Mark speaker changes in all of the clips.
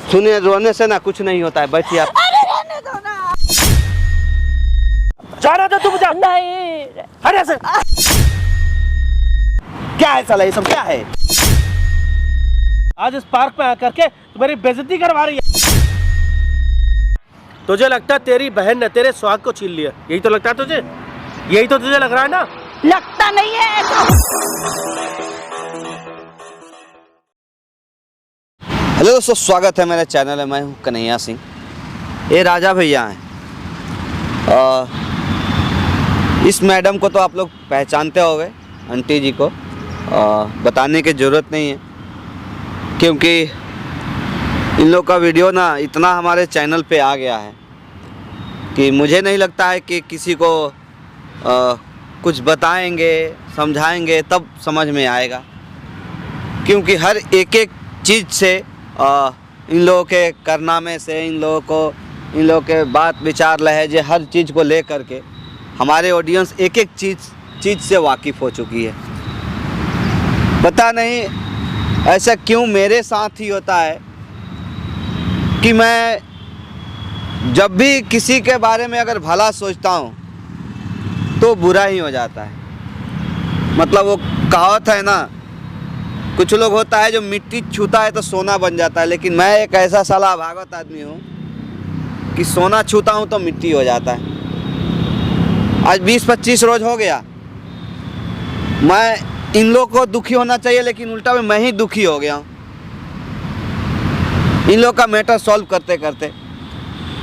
Speaker 1: सुनिए, रोने से ना कुछ नहीं होता है, बैठिए आप।
Speaker 2: अरे रहने दो ना।
Speaker 3: जाना तो तुम जा।
Speaker 2: नहीं।
Speaker 3: अरे सर क्या है साला, ये सब क्या है? आज इस पार्क में आकर के तुम्हारी बेइज्जती करवा रही है। तुझे लगता है तेरी बहन ने तेरे स्वाद को छीन लिया? यही तो लगता है तुझे, यही तो तुझे लग रहा है ना?
Speaker 2: लगता नहीं है ऐसा।
Speaker 1: हेलो दोस्तों, स्वागत है मेरे चैनल में। मैं हूं कन्हैया सिंह। ये राजा भैया हैं। इस मैडम को तो आप लोग पहचानते होंगे, आंटी जी को। बताने की ज़रूरत नहीं है, क्योंकि इन लोग का वीडियो ना इतना हमारे चैनल पे आ गया है कि मुझे नहीं लगता है कि किसी को कुछ बताएंगे, समझाएंगे तब समझ में आएगा। क्योंकि हर एक चीज़ से इन लोगों के कारनामे से, इन लोगों के बात विचार लहजे, हर चीज़ को ले करके हमारे ऑडियंस एक चीज़ से वाकिफ़ हो चुकी है। पता नहीं ऐसा क्यों मेरे साथ ही होता है कि मैं जब भी किसी के बारे में अगर भला सोचता हूँ तो बुरा ही हो जाता है। मतलब वो कहावत है ना, कुछ लोग होता है जो मिट्टी छूता है तो सोना बन जाता है, लेकिन मैं एक ऐसा साला भागवत आदमी हूँ कि सोना छूता हूँ तो मिट्टी हो जाता है। आज 20-25 रोज हो गया, मैं इन लोगों को दुखी होना चाहिए, लेकिन उल्टा में मैं ही दुखी हो गया हूँ इन लोग का मैटर सॉल्व करते करते।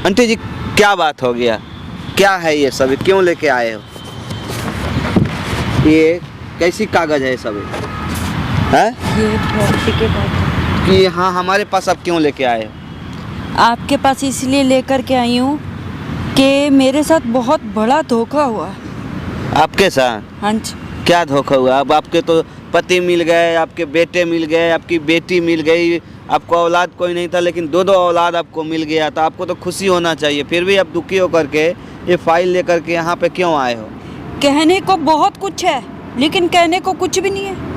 Speaker 1: आंटी जी, क्या बात हो गया? क्या है ये सब? क्यों लेके आए हो? ये कैसी कागज है सब? है
Speaker 2: ये प्रॉपर्टी के बात
Speaker 1: कि हाँ, हमारे पास अब क्यों लेके आए हो?
Speaker 2: आपके पास इसलिए लेकर के आई हूँ कि मेरे साथ बहुत बड़ा धोखा हुआ।
Speaker 1: आपके साथ?
Speaker 2: हाँ जी।
Speaker 1: क्या धोखा हुआ? अब आपके तो पति मिल गए, आपके बेटे मिल गए, आपकी बेटी मिल गई, आपको औलाद कोई नहीं था लेकिन दो औलाद आपको मिल गया, तो आपको तो खुशी होना चाहिए। फिर भी आप दुखी होकर के ये फाइल लेकर के यहाँ पे क्यों आए हो?
Speaker 2: कहने को बहुत कुछ है, लेकिन कहने को कुछ भी नहीं है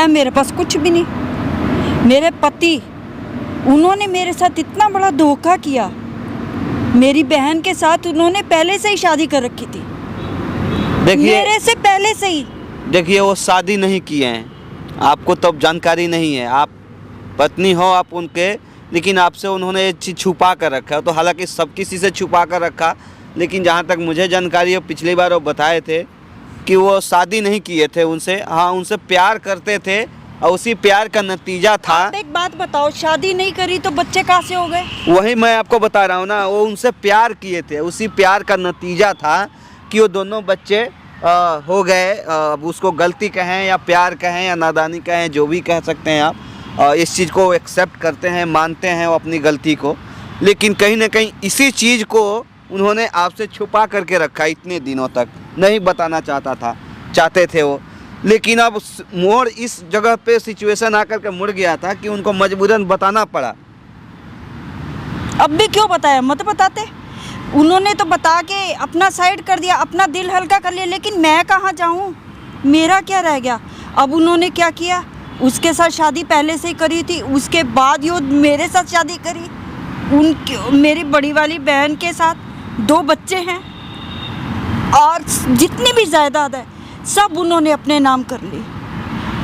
Speaker 2: मेरे पास कुछ भी नहीं। मेरे पति, उन्होंने मेरे साथ इतना बड़ा धोखा किया। मेरी बहन के साथ उन्होंने पहले से ही शादी कर रखी थी, मेरे से पहले से ही।
Speaker 1: देखिए, वो शादी नहीं किए हैं, आपको तो जानकारी नहीं है। आप पत्नी हो आप उनके, लेकिन आपसे उन्होंने ये चीज़ छुपा कर रखा है। तो हालांकि सब किसी से छुपा कर रखा, लेकिन जहाँ तक मुझे जानकारी है, पिछली बार वो बताए थे कि वो शादी नहीं किए थे उनसे। हाँ, उनसे प्यार करते थे और उसी प्यार का नतीजा था।
Speaker 2: आप एक बात बताओ, शादी नहीं करी तो बच्चे कहाँ से हो गए?
Speaker 1: वही मैं आपको बता रहा हूँ ना, वो उनसे प्यार किए थे, उसी प्यार का नतीजा था कि वो दोनों बच्चे हो गए। अब उसको गलती कहें या प्यार कहें या नादानी कहें, जो भी कह सकते हैं आप, इस चीज़ को एक्सेप्ट करते हैं, मानते हैं वो अपनी गलती को। लेकिन कहीं ना कहीं इसी चीज़ को उन्होंने आपसे छुपा करके रखा, इतने दिनों तक नहीं बताना चाहते थे वो। लेकिन अब मोड़ इस जगह पे सिचुएशन आकर के मुड़ गया था कि उनको मजबूरन बताना पड़ा।
Speaker 2: अब भी क्यों बताया? मत बताते। उन्होंने तो बता के अपना साइड कर दिया, अपना दिल हल्का कर लिया, लेकिन मैं कहाँ जाऊँ? मेरा क्या रह गया? अब उन्होंने क्या किया, उसके साथ शादी पहले से ही करी थी, उसके बाद यो मेरे साथ शादी करी। मेरी बड़ी वाली बहन के साथ 2 बच्चे हैं और जितनी भी जायदाद है सब उन्होंने अपने नाम कर ली।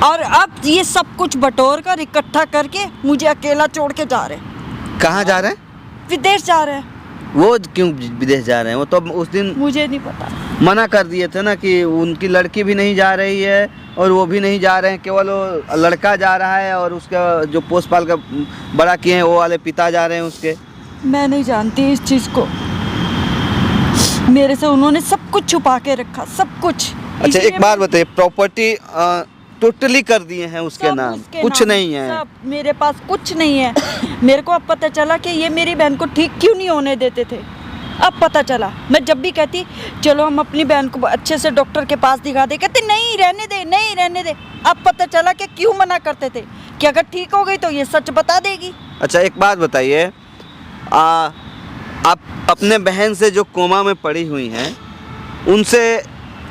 Speaker 2: और अब ये सब कुछ बटोर कर इकट्ठा करके मुझे अकेला छोड़ के जा रहे हैं।
Speaker 1: कहाँ जा रहे हैं?
Speaker 2: विदेश जा रहे हैं।
Speaker 1: वो क्यों विदेश जा रहे हैं? वो तो उस दिन
Speaker 2: मुझे नहीं पता,
Speaker 1: मना कर दिए थे ना कि उनकी लड़की भी नहीं जा रही है और वो भी नहीं जा रहे हैं, केवल वो लड़का जा रहा है और उसका जो पोस पाल का बड़ा किए हैं वो वाले पिता जा रहे हैं उसके।
Speaker 2: मैं नहीं जानती इस चीज़ को। मेरे से उन्होंने सब कुछ छुपा के रखा, सब कुछ।
Speaker 1: अच्छा, एक बात बताइए, प्रॉपर्टी टोटली कर दिए हैं उसके नाम? कुछ नहीं है?
Speaker 2: सब, मेरे पास कुछ नहीं है। मेरे को अब पता चला कि ये मेरी बहन को ठीक क्यों नहीं होने देते थे। अब पता चला। मैं जब भी कहती चलो हम अपनी बहन को अच्छे से डॉक्टर के पास दिखा दे, कहते नहीं रहने दे, नहीं रहने दे। अब पता चला कि क्यों मना करते थे, कि अगर ठीक हो गई तो ये सच बता देगी।
Speaker 1: अच्छा, एक बात बताइए, आप अपने बहन से जो कोमा में पड़ी हुई हैं, उनसे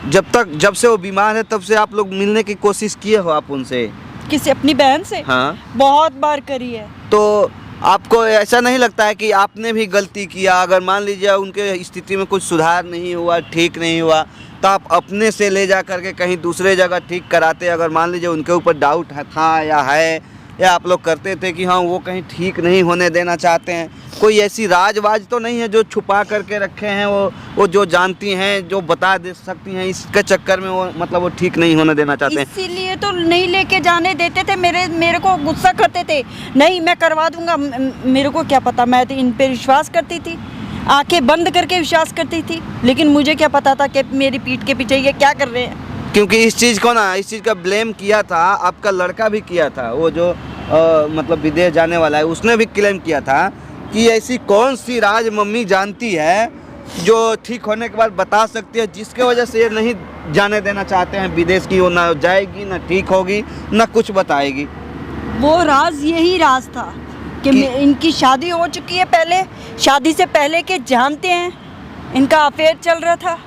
Speaker 1: जब से वो बीमार है तब से आप लोग मिलने की कोशिश किए हो आप उनसे?
Speaker 2: किसी अपनी बहन से?
Speaker 1: हाँ।
Speaker 2: बहुत बार करी है।
Speaker 1: तो आपको ऐसा नहीं लगता है कि आपने भी गलती किया? अगर मान लीजिए उनके स्थिति में कुछ सुधार नहीं हुआ, ठीक नहीं हुआ, तो आप अपने से ले जा करके कहीं दूसरे जगह ठीक कराते। अगर मान लीजिए उनके ऊपर डाउट था या है, या आप लोग करते थे कि हाँ वो कहीं ठीक नहीं होने देना चाहते हैं, कोई ऐसी राज तो नहीं है जो छुपा करके रखे हैं, वो जो जानती हैं, जो बता दे सकती हैं, इसके चक्कर में वो मतलब वो ठीक नहीं होने देना चाहते हैं?
Speaker 2: इसीलिए तो नहीं लेके जाने देते थे। मेरे को गुस्सा करते थे, नहीं मैं करवा दूंगा। मेरे को क्या पता, मैं तो इन पे विश्वास करती थी, आंखें बंद करके विश्वास करती थी, लेकिन मुझे क्या पता था कि मेरी पीठ के पीछे ये क्या कर रहे हैं।
Speaker 1: क्योंकि इस चीज़ का ब्लेम किया था, आपका लड़का भी किया था, वो जो मतलब विदेश जाने वाला है, उसने भी क्लेम किया था कि ऐसी कौन सी राज मम्मी जानती है जो ठीक होने के बाद बता सकती है, जिसके वजह से ये नहीं जाने देना चाहते हैं विदेश की। वो ना जाएगी, ना ठीक होगी, ना कुछ बताएगी।
Speaker 2: वो राज यही राज था कि इनकी शादी हो चुकी है, पहले शादी से पहले के जानते हैं, इनका अफेयर चल रहा था।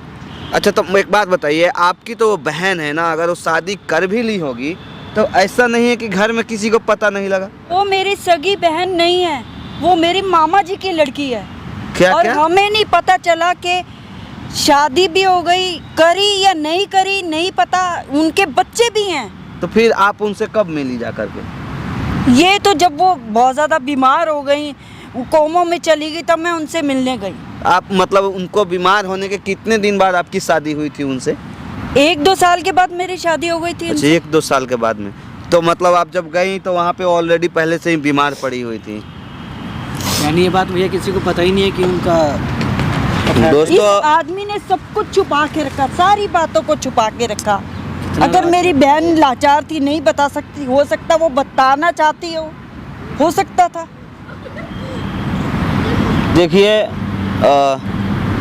Speaker 1: अच्छा, तो एक बात बताइए, आपकी तो वो बहन है ना, अगर वो शादी कर भी ली होगी तो ऐसा नहीं है कि घर में किसी को पता नहीं लगा?
Speaker 2: वो मेरी सगी बहन नहीं है, वो मेरी मामा जी की लड़की है।
Speaker 1: क्या
Speaker 2: और
Speaker 1: क्या?
Speaker 2: हमें नहीं पता चला कि शादी भी हो गई, करी या नहीं करी नहीं पता, उनके बच्चे भी हैं।
Speaker 1: तो फिर आप उनसे कब मिली जा करके?
Speaker 2: ये तो जब वो बहुत ज़्यादा बीमार हो गई, कोमा में चली गई, तब मैं उनसे मिलने गई।
Speaker 1: आप मतलब उनको बीमार होने के कितने दिन बाद आपकी शादी हुई थी उनसे?
Speaker 2: 1-2 साल के बाद मेरी शादी हो गई थी।
Speaker 1: अच्छा, 1-2 साल के बाद में। तो मतलब आप जब गई तो वहाँ पे ऑलरेडी पहले से ही बीमार पड़ी हुई थी?
Speaker 4: यानी ये बात भैया किसी को पता ही नहीं है कि उनका
Speaker 2: इस
Speaker 1: दोस्तों,
Speaker 2: आदमी ने सब कुछ छुपा के रखा, सारी बातों को छुपा के रखा। अगर मेरी बहन लाचार थी, नहीं बता सकती, हो सकता वो बताना चाहती हो सकता था।
Speaker 1: देखिए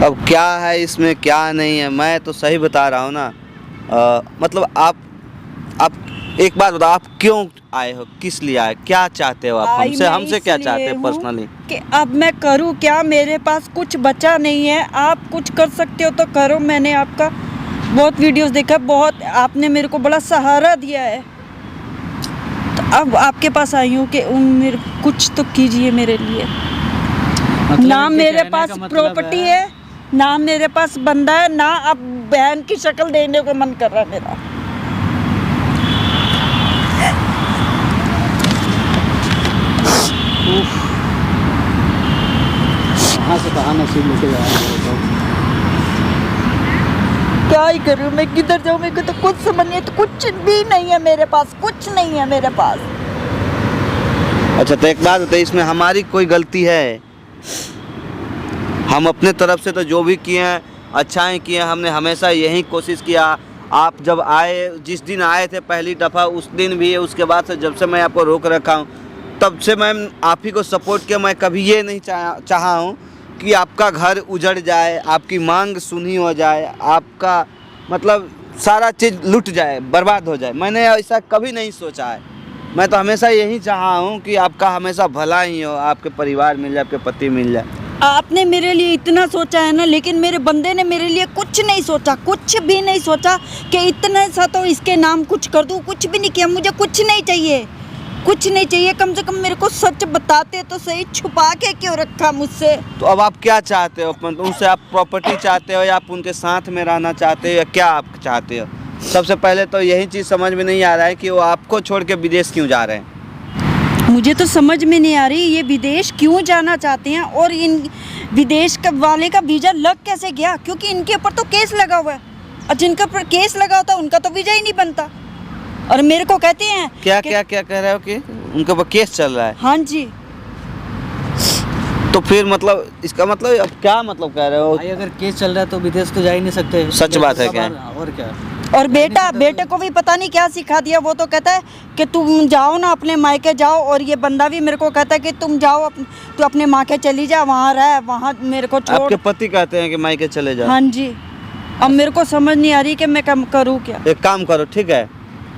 Speaker 1: अब क्या है इसमें, क्या नहीं है, मैं तो सही बता रहा हूँ ना। मतलब आप एक बात बताओ, आप क्यों आए हो, किस लिए आए, क्या चाहते हो आप हमसे क्या चाहते हैं पर्सनली?
Speaker 2: कि अब मैं करूँ क्या, मेरे पास कुछ बचा नहीं है। आप कुछ कर सकते हो तो करो। मैंने आपका बहुत वीडियोस देखा, बहुत आपने मेरे को बड़ा सहारा दिया है, तो अब आपके पास आई हूँ कि मेरे कुछ तो कीजिए मेरे लिए।
Speaker 4: मतलब
Speaker 2: ना
Speaker 4: इनके
Speaker 2: मेरे
Speaker 4: कहने
Speaker 2: पास
Speaker 4: का मतलब
Speaker 2: प्रॉपर्टी है, ना मेरे पास बंदा है, ना अब बहन की शक्ल देने को मन कर रहा है मेरा।
Speaker 4: कहाँ से कहाँ नसीब लेके जा रहे हो?
Speaker 2: क्या ही करूँ मैं, किधर जाऊँ, मेरे को तो कुछ समझ नहीं है। तो कुछ भी नहीं है मेरे पास, कुछ नहीं है मेरे पास।
Speaker 1: अच्छा, तो एक बात बताइए, इसमें हमारी कोई गलती है? हम अपने तरफ से तो जो भी किए हैं अच्छा ही किए। हमने हमेशा यही कोशिश किया। आप जब आए, जिस दिन आए थे पहली दफ़ा, उस दिन भी, उसके बाद से जब से मैं आपको रोक रखा हूँ, तब से मैं आप ही को सपोर्ट किया। मैं कभी ये नहीं चाहा हूँ कि आपका घर उजड़ जाए, आपकी मांग सुनी हो जाए, आपका मतलब सारा चीज़ लुट जाए, बर्बाद हो जाए। मैंने ऐसा कभी नहीं सोचा है। मैं तो हमेशा यही चाहा हूँ कि आपका हमेशा भला ही हो, आपके परिवार मिल जाए, आपके पति मिल जाए।
Speaker 2: आपने मेरे लिए इतना सोचा है ना, लेकिन मेरे बंदे ने मेरे लिए कुछ नहीं सोचा, कुछ भी नहीं सोचा कि इतने सा तो इसके नाम कुछ कर दूँ। कुछ भी नहीं किया। मुझे कुछ नहीं चाहिए, कुछ नहीं चाहिए। कम से कम मेरे को सच बताते तो सही, छुपा के क्यों रखा मुझसे?
Speaker 1: तो अब आप क्या चाहते हो? उनसे आप प्रॉपर्टी चाहते हो, या आप उनके साथ में रहना चाहते हो, या क्या आप चाहते हो? सबसे पहले तो यही चीज़ समझ में नहीं आ रहा है कि वो आपको छोड़ के विदेश क्यों जा रहे हैं।
Speaker 2: मुझे तो समझ में नहीं आ रही ये विदेश क्यों जाना चाहते हैं, और इन विदेश का वाले का वीज़ा लग कैसे गया? क्योंकि इनके ऊपर तो केस लगा हुआ है, और जिनके ऊपर केस लगा होता है उनका तो वीज़ा ही नहीं बनता। और मेरे को कहते हैं
Speaker 1: क्या कह रहे हो कि उनके ऊपर केस चल रहा है?
Speaker 2: हाँ जी।
Speaker 1: तो फिर मतलब इसका मतलब अब क्या मतलब कह रहे हो?
Speaker 4: भाई अगर केस चल रहा है तो विदेश तो जा ही नहीं सकते।
Speaker 1: सच बात है क्या?
Speaker 4: और क्या।
Speaker 2: और बेटे को भी पता नहीं क्या सिखा दिया। वो तो कहता है कि तुम जाओ ना, अपने मायके जाओ, और ये बंदा भी मेरे को कहता है कि तुम जाओ, तू अपने मायके चली जा, वहाँ रह, वहाँ मेरे को छोड़।
Speaker 1: आपके पति कहते हैं कि मायके चले जाओ?
Speaker 2: हाँ जी। अब मेरे को समझ नहीं आ रही कि मैं करूँ क्या।
Speaker 1: एक काम करो, ठीक है,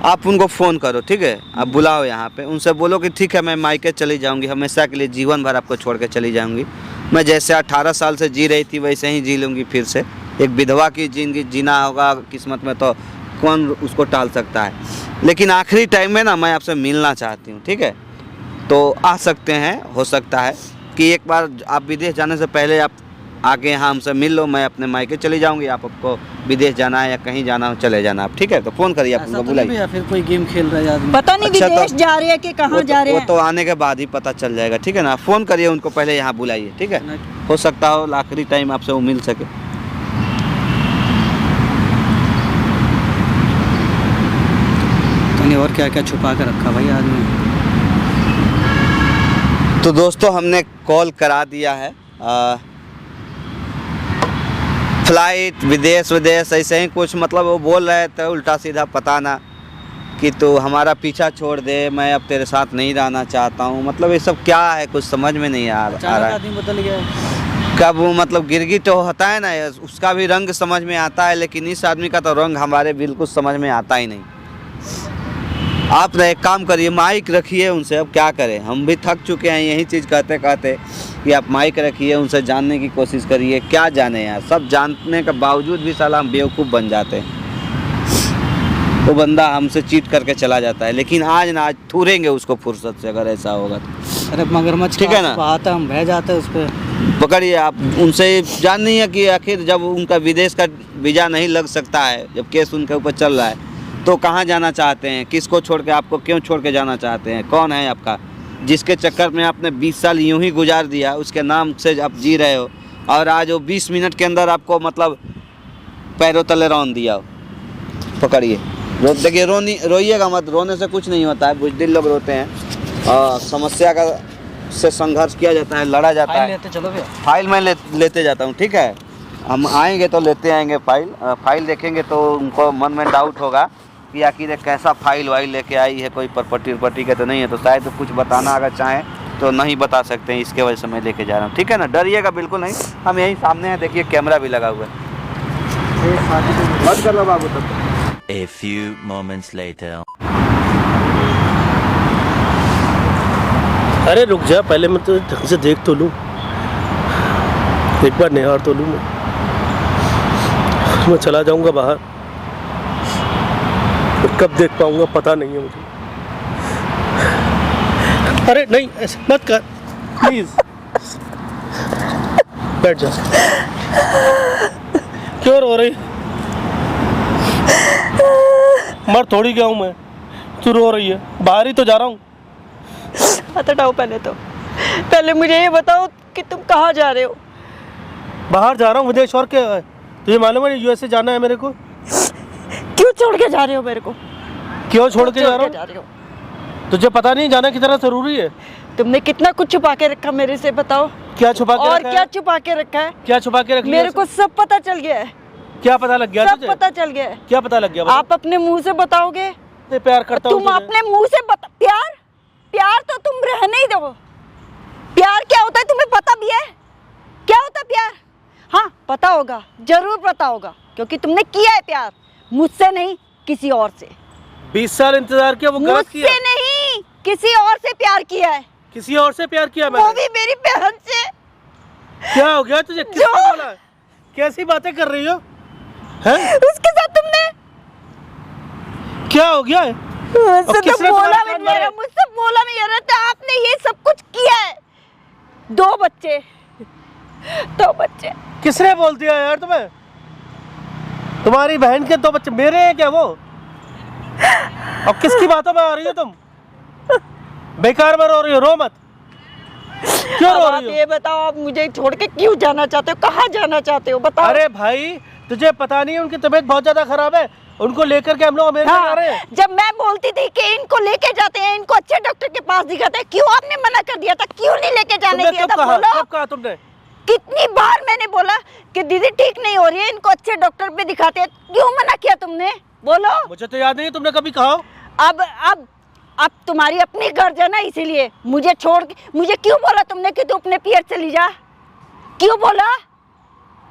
Speaker 1: आप उनको फ़ोन करो, ठीक है, आप बुलाओ यहाँ पे, उनसे बोलो कि ठीक है मैं मायके चली जाऊँगी, हमेशा के लिए, जीवन भर आपको छोड़ के चली जाऊँगी। मैं जैसे 18 साल से जी रही थी वैसे ही जी लूँगी फिर से। एक विधवा की जिंदगी जीना होगा, किस्मत में तो कौन उसको टाल सकता है। लेकिन आखिरी टाइम में ना मैं आपसे मिलना चाहती हूँ, ठीक है? तो आ सकते हैं, हो सकता है कि एक बार आप विदेश जाने से पहले आप आके यहाँ हमसे मिल लो। मैं अपने मायके चली जाऊँगी, आपको विदेश जाना है या कहीं जाना हो चले जाना आप, ठीक है? तो फ़ोन करिए, आप
Speaker 4: ऐसा
Speaker 1: उनको
Speaker 4: तो नहीं
Speaker 1: बुलाइए।
Speaker 4: भैया, फिर कोई गेम खेल रहा है आदमी।
Speaker 2: पता नहीं
Speaker 1: अच्छा, तो
Speaker 2: विदेश जा रहे हैं कि कहाँ जा रहे
Speaker 1: वो
Speaker 2: हैं।
Speaker 1: तो आने के बाद ही पता चल जाएगा, ठीक है ना? फ़ोन करिए उनको, पहले यहाँ बुलाइए, ठीक है? हो सकता हो आखिरी टाइम आपसे वो मिल सके।
Speaker 4: तो नहीं, और क्या क्या छुपा कर रखा भाई आदमी।
Speaker 1: तो दोस्तों हमने कॉल करा दिया है, फ्लाइट विदेश ऐसे ही कुछ, मतलब वो बोल रहे थे उल्टा सीधा, पता ना कि तू हमारा पीछा छोड़ दे, मैं अब तेरे साथ नहीं रहना चाहता हूँ। मतलब ये सब क्या है, कुछ समझ में नहीं आ रहा
Speaker 4: अचानक
Speaker 1: है।
Speaker 4: आदमी बदल गया है।
Speaker 1: कब वो मतलब गिरगिट तो होता है ना, उसका भी रंग समझ में आता है, लेकिन इस आदमी का तो रंग हमारे बिल्कुल समझ में आता ही नहीं। आप ना एक काम करिए, माइक रखिए उनसे, अब क्या करें, हम भी थक चुके हैं यही चीज़ कहते कहते कि आप माइक रखिए, उनसे जानने की कोशिश करिए। क्या जाने यार, सब जानने के बावजूद भी साला हम बेवकूफ़ बन जाते हैं। वो बंदा हमसे चीट करके चला जाता है, लेकिन आज ना आज थूरेंगे उसको फुर्सत से, अगर ऐसा होगा तो।
Speaker 4: अरे मगरमच्छ
Speaker 1: ठीक है ना?
Speaker 4: आता हम बह जाते हैं उस पर।
Speaker 1: पकड़िए आप उनसे, जाननी है कि आखिर जब उनका विदेश का वीज़ा नहीं लग सकता है, जब केस उनके ऊपर चल रहा है, तो कहाँ जाना चाहते हैं, किसको छोड़ के, आपको क्यों छोड़ के जाना चाहते हैं, कौन है आपका जिसके चक्कर में आपने 20 साल यूं ही गुजार दिया, उसके नाम से आप जी रहे हो, और आज वो 20 मिनट के अंदर आपको मतलब पैरों तले रौंद दिया हो। पकड़िए, देखिए रोइएगा मत, रोने से कुछ नहीं होता है, बुज़दिल लोग रोते हैं। और समस्या का से संघर्ष किया जाता है, लड़ा जाता है।
Speaker 4: लेते चलो भैया,
Speaker 1: फाइल मैं लेते जाता हूँ, ठीक है? हम आएंगे तो लेते आएंगे फाइल देखेंगे तो उनको मन में डाउट होगा कि आखिर ये कैसा फाइल वाइल लेके आई है, कोई प्रॉपर्टी के तो नहीं है, तो शायद तो कुछ बताना अगर चाहें तो नहीं बता सकते हैं, इसके वजह से मैं लेके जा रहा हूँ, ठीक है ना? डरिएगा बिल्कुल नहीं, हम यहीं सामने हैं, देखिए कैमरा भी लगा हुआ है। बंद कर लो बाबू तब।
Speaker 5: A few moments later.
Speaker 3: अरे रुक जा, पहले मैं तो ढंग से देख तो लूँ, एक बार निहार तो लूँ मैं चला जाऊँगा बाहर, फिर कब देख पाऊँगा पता नहीं है मुझे। अरे नहीं, ऐसे मत कर प्लीज़, बैठ जा। क्यों रो रही? मर थोड़ी गया हूँ मैं, तू रो रही है? बाहर ही तो जा रहा हूँ।
Speaker 2: हाथ हटाओ पहले मुझे ये बताओ कि तुम कहाँ जा रहे हो?
Speaker 3: बाहर जा रहा हूँ विदेश, और क्या है? तुझे मालूम है यूएसए जाना है मेरे को।
Speaker 2: क्यों छोड़ के जा रहे हो मेरे को?
Speaker 3: क्यों छोड़ के जा रहा हूँ? तुझे पता नहीं जाना कितना जरूरी है?
Speaker 2: तुमने कितना कुछ छुपा के रखा मेरे से, बताओ।
Speaker 3: क्या छुपा के
Speaker 2: और
Speaker 3: रखा
Speaker 2: क्या
Speaker 3: है?
Speaker 2: छुपा के रखा है?
Speaker 3: क्या छुपा के रख लिया?
Speaker 2: मेरे को सब पता चल गया है।
Speaker 3: क्या पता लग गया
Speaker 2: सब
Speaker 3: तुझे?
Speaker 2: पता चल गया है।
Speaker 3: क्या पता लग गया?
Speaker 2: आप अपने मुंह से बताओगे?
Speaker 3: मैं प्यार करता हूँ
Speaker 2: तुम अपने मुंह से बता। प्यार तो तुम रहने ही दो। प्यार क्या होता है तुम्हें पता भी है? क्या होता है प्यार? हाँ पता होगा, जरूर पता होगा, क्योंकि तुमने किया है प्यार, मुझसे नहीं किसी और से।
Speaker 3: 20 साल इंतजार किया, वो गलत किया।
Speaker 2: मुझसे नहीं किसी और से प्यार किया है।
Speaker 3: किसी और से प्यार किया
Speaker 2: वो
Speaker 3: मैंने?
Speaker 2: भी मेरी बहन से।
Speaker 3: क्या हो गया तुझे? किसने बोला? कैसी बातें कर रही हो? हैं?
Speaker 2: उसके साथ तुमने
Speaker 3: क्या हो गया है?
Speaker 2: मुझसे तो
Speaker 3: किसने
Speaker 2: बोला
Speaker 3: तुम्हारे
Speaker 2: भी
Speaker 3: कान
Speaker 2: नहीं
Speaker 3: मारे?
Speaker 2: रहा, मुझसे बोला नहीं जा रहा था। आपने ये सब कुछ किया है। 2 बच्चे, 2 बच्चे।
Speaker 3: किसने बोल दिया यार तुम्हें? तुम्हारी बहन के 2 बच्चे मेरे हैं क्या वो? और किसकी बातों में आ रही हो तुम? बेकार में रो रही हो, रो मत। क्यों रो
Speaker 2: आप
Speaker 3: रही हो?
Speaker 2: ये बताओ, आप मुझे छोड़ के क्यों जाना चाहते हो? कहाँ जाना चाहते हो बताओ?
Speaker 3: अरे भाई तुझे पता नहीं है उनकी तबीयत बहुत ज्यादा खराब है, उनको लेकर के हम लोग अमेरिका जा रहे हैं।
Speaker 2: जब मैं बोलती थी कि इनको लेके जाते हैं, इनको अच्छे डॉक्टर के पास दिखाते हैं, क्यों आपने मना कर दिया था? क्यों नहीं लेके जाने दिया था? बोलो।
Speaker 3: कब कहा तुमने?
Speaker 2: कितनी बार मैंने बोला कि दीदी ठीक नहीं हो रही है, इनको अच्छे डॉक्टर पे दिखाते हैं, क्यों मना किया तुमने? बोलो।
Speaker 3: मुझे तो याद नहीं तुमने कभी कहा।
Speaker 2: अब तुम्हारी अपनी गर्ज है ना, इसीलिए मुझे छोड़ के, मुझे क्यों बोला तुमने कि तू अपने पियर चली जा? क्यों बोला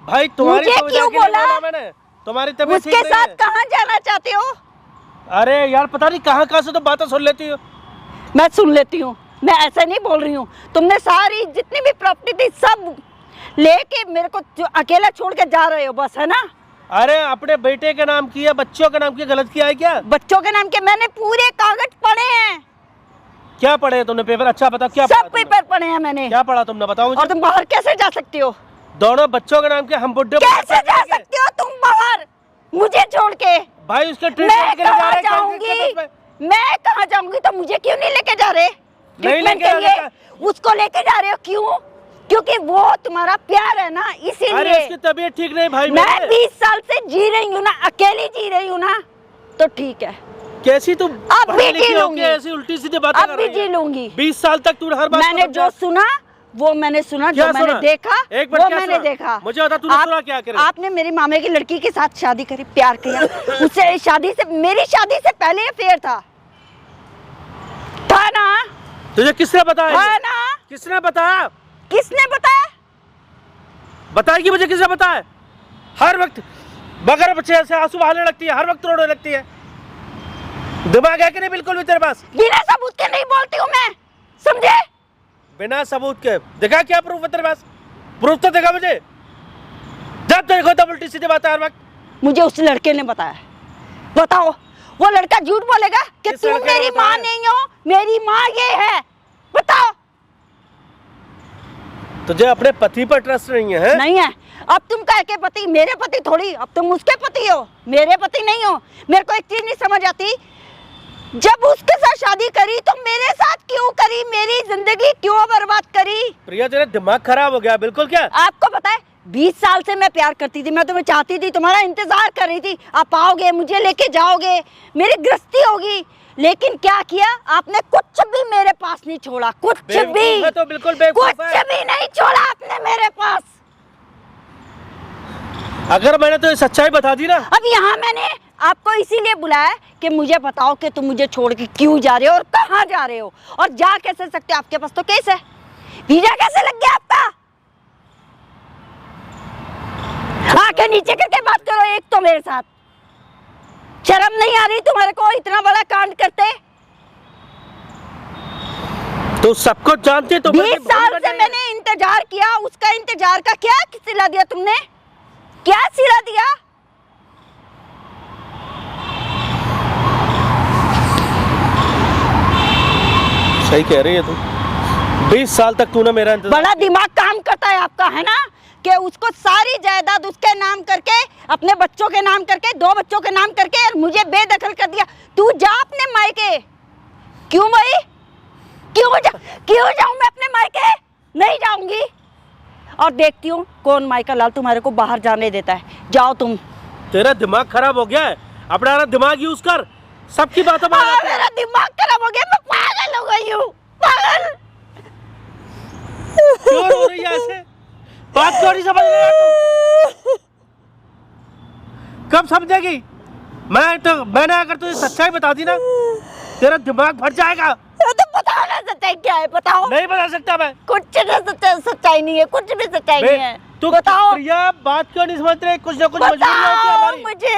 Speaker 3: भाई? तुम्हारी
Speaker 2: मुझे
Speaker 3: सुविधा
Speaker 2: क्यों
Speaker 3: के लिए
Speaker 2: बोला?
Speaker 3: मैंने, तुम्हारी तबीयत
Speaker 2: उसके
Speaker 3: ठीक नहीं
Speaker 2: साथ
Speaker 3: है।
Speaker 2: कहाँ जाना चाहते हो?
Speaker 3: अरे यार पता नहीं कहाँ कहाँ से तुम बातें सुन लेती हो।
Speaker 2: मैं सुन लेती हूँ, मैं ऐसा नहीं बोल रही हूँ। तुमने सारी जितनी भी प्रॉपर्टी थी सब लेके मेरे को जो अकेला छोड़ के जा रहे हो, बस, है ना?
Speaker 3: अरे अपने बेटे के नाम किया, बच्चों के नाम किया, गलत किया है क्या?
Speaker 2: बच्चों के नाम के मैंने पूरे कागज पढ़े हैं।
Speaker 3: क्या पढ़े तुमने पेपर? अच्छा बताओ क्या
Speaker 2: सब
Speaker 3: पढ़ा तुमने?
Speaker 2: पेपर पढ़े हैं मैंने।
Speaker 3: क्या पढ़ा तुमने बताओ मुझे?
Speaker 2: और तुम बाहर कैसे जा सकती हो?
Speaker 3: दोनों बच्चों के नाम के हम बुड्ढे
Speaker 2: कैसे जा सकती हो तुम बाहर मुझे छोड़ के?
Speaker 3: भाई उसके
Speaker 2: मैं
Speaker 3: ट्रीटमेंट के लिए जा
Speaker 2: कहाँ
Speaker 3: रहे हैं,
Speaker 2: जाऊंगी? मैं कहाँ जाऊंगी? तो मुझे क्यों नहीं लेके जा रहे?
Speaker 3: नहीं
Speaker 2: ट्रीटमेंट
Speaker 3: लेके
Speaker 2: के
Speaker 3: जा
Speaker 2: लिए उसको लेके जा रहे हो, क्यों? क्योंकि वो तुम्हारा प्यार है ना,
Speaker 3: अरे
Speaker 2: इसीलिए।
Speaker 3: उसकी तबीयत ठीक नहीं भाई।
Speaker 2: मैं 20 साल से जी रही हूँ ना, अकेली जी रही हूँ ना, तो ठीक है।
Speaker 3: कैसी तुम
Speaker 2: अब भी
Speaker 3: पढ़ी लिखी
Speaker 2: जी
Speaker 3: होके
Speaker 2: लूंगी।
Speaker 3: ऐसी उल्टी सीधी बातें
Speaker 2: अब
Speaker 3: कर
Speaker 2: भी
Speaker 3: रही
Speaker 2: जी
Speaker 3: है?
Speaker 2: लूंगी।
Speaker 3: 20 साल तक तूने हर बात
Speaker 2: मैंने जो सुना वो मैंने सुना, जो
Speaker 3: क्या
Speaker 2: मैंने
Speaker 3: सुना?
Speaker 2: देखा
Speaker 3: एक बार
Speaker 2: वो
Speaker 3: क्या
Speaker 2: मैंने
Speaker 3: सुना?
Speaker 2: देखा।
Speaker 3: मुझे बता तूने सुना क्या करे?
Speaker 2: आपने मेरे मामे की लड़की के साथ शादी करी, प्यार किया उससे। शादी से, मेरी शादी से पहले अफेयर था ना?
Speaker 3: तुझे किसने बताया?
Speaker 2: था ना?
Speaker 3: किसने बताया?
Speaker 2: किसने बताया?
Speaker 3: बताएगी मुझे किसने बताया? हर वक्त बगैर बच्चे से आंसू बहाने लगती है, हर वक्त रोने लगती है। दिमाग है कि नहीं बिल्कुल भी तेरे पास?
Speaker 2: बिना सबूत के नहीं बोलती हूँ मैं, समझे?
Speaker 3: बिना सबूत के देखा क्या प्रूफ है तेरे पास? प्रूफ तो देखा मुझे। जब देखो तब उल्टी सीधी बात है हर वक्त।
Speaker 2: मुझे उस लड़के ने बताया। बताओ, वो लड़का झूठ बोलेगा कि
Speaker 3: किस
Speaker 2: तुम
Speaker 3: लड़के ने
Speaker 2: मेरी
Speaker 3: बताया?
Speaker 2: माँ नहीं हो, मेरी माँ ये है? बताओ।
Speaker 3: तुझे अपने पति पर ट्रस्ट नहीं है?
Speaker 2: नहीं है। अब तुम कह के पति, मेरे पति थोड़ी, अब तुम उसके पति हो, मेरे पति नहीं हो। मेरे को एक चीज नहीं समझ आती, जब उसके साथ शादी करी तो मेरे साथ क्यों करी? मेरी जिंदगी क्यों बर्बाद करी?
Speaker 3: प्रिया तेरा दिमाग खराब हो गया बिल्कुल। क्या
Speaker 2: आपको पता है 20 साल से मैं प्यार करती थी, मैं तुम्हें चाहती थी, तुम्हारा इंतजार कर रही थी, आप आओगे, मुझे लेके जाओगे, मेरी गृहस्थी होगी। लेकिन क्या किया आपने? कुछ भी मेरे पास नहीं छोड़ा, कुछ
Speaker 3: बेवकूफ
Speaker 2: भी।
Speaker 3: है तो बिल्कुल बेवकूफ
Speaker 2: कुछ
Speaker 3: है।
Speaker 2: भी नहीं छोड़ा आपने मेरे पास।
Speaker 3: अगर मैंने तो सच्चाई बता दी ना।
Speaker 2: अब यहाँ मैंने आपको इसीलिए बुलाया कि मुझे बताओ कि तुम मुझे छोड़ के क्यों जा रहे हो और कहाँ जा रहे हो, और जा कैसे सकते हो? आपके पास तो केस है, वीजा कैसे लग गया आपका? आंखें नीचे करके बात करो एक तो मेरे साथ। शर्म नहीं आ रही तुम्हारे को इतना बड़ा कांड करते?
Speaker 3: तो सबको जानती तो
Speaker 2: 20 साल से मैंने इंतजार किया, उसका इंतजार का क्या सिला दिया तुमने? क्या सिला दिया?
Speaker 3: सही कह रही है तू। 20 साल तक तूने मेरा इंतजार।
Speaker 2: बड़ा दिमाग काम करता है आपका, है ना? कि उसको सारी जायदाद उसके नाम करके, अपने बच्चों के नाम करके, 2 बच्चों के नाम करके, और मुझे बेदखल कर दिया। तू जा अपने मायके। क्यों भाई? क्यों जाऊं मैं अपने मायके? नहीं जाऊंगी। और देखती हूँ कौन मायका लाल तुम्हारे को बाहर जाने देता है। जाओ तुम।
Speaker 3: तेरा दिमाग खराब हो गया है, अपना दिमाग यूज कर। सबकी बातों में
Speaker 2: मेरा दिमाग खराब हो गया, मैं पागल हो गई हूँ, पागल।
Speaker 3: क्यों रो रही है ऐसे? बात क्यों नहीं समझ रही है तू? कब समझेगी? मैंने अगर तुझे सच्चाई बता दी ना, तेरा दिमाग फट जाएगा।
Speaker 2: तो बताओ ना सच्चाई क्या है, बताओ।
Speaker 3: नहीं बता सकता मैं।
Speaker 2: कुछ ना सच्चाई नहीं है, कुछ भी सच्चाई नहीं है।
Speaker 3: तू
Speaker 2: बताओ।
Speaker 3: प्रिया बात क्यों नहीं समझ रही? कुछ ना कुछ मजबूरी होती है
Speaker 2: बताओ
Speaker 3: हमारी।
Speaker 2: मुझे,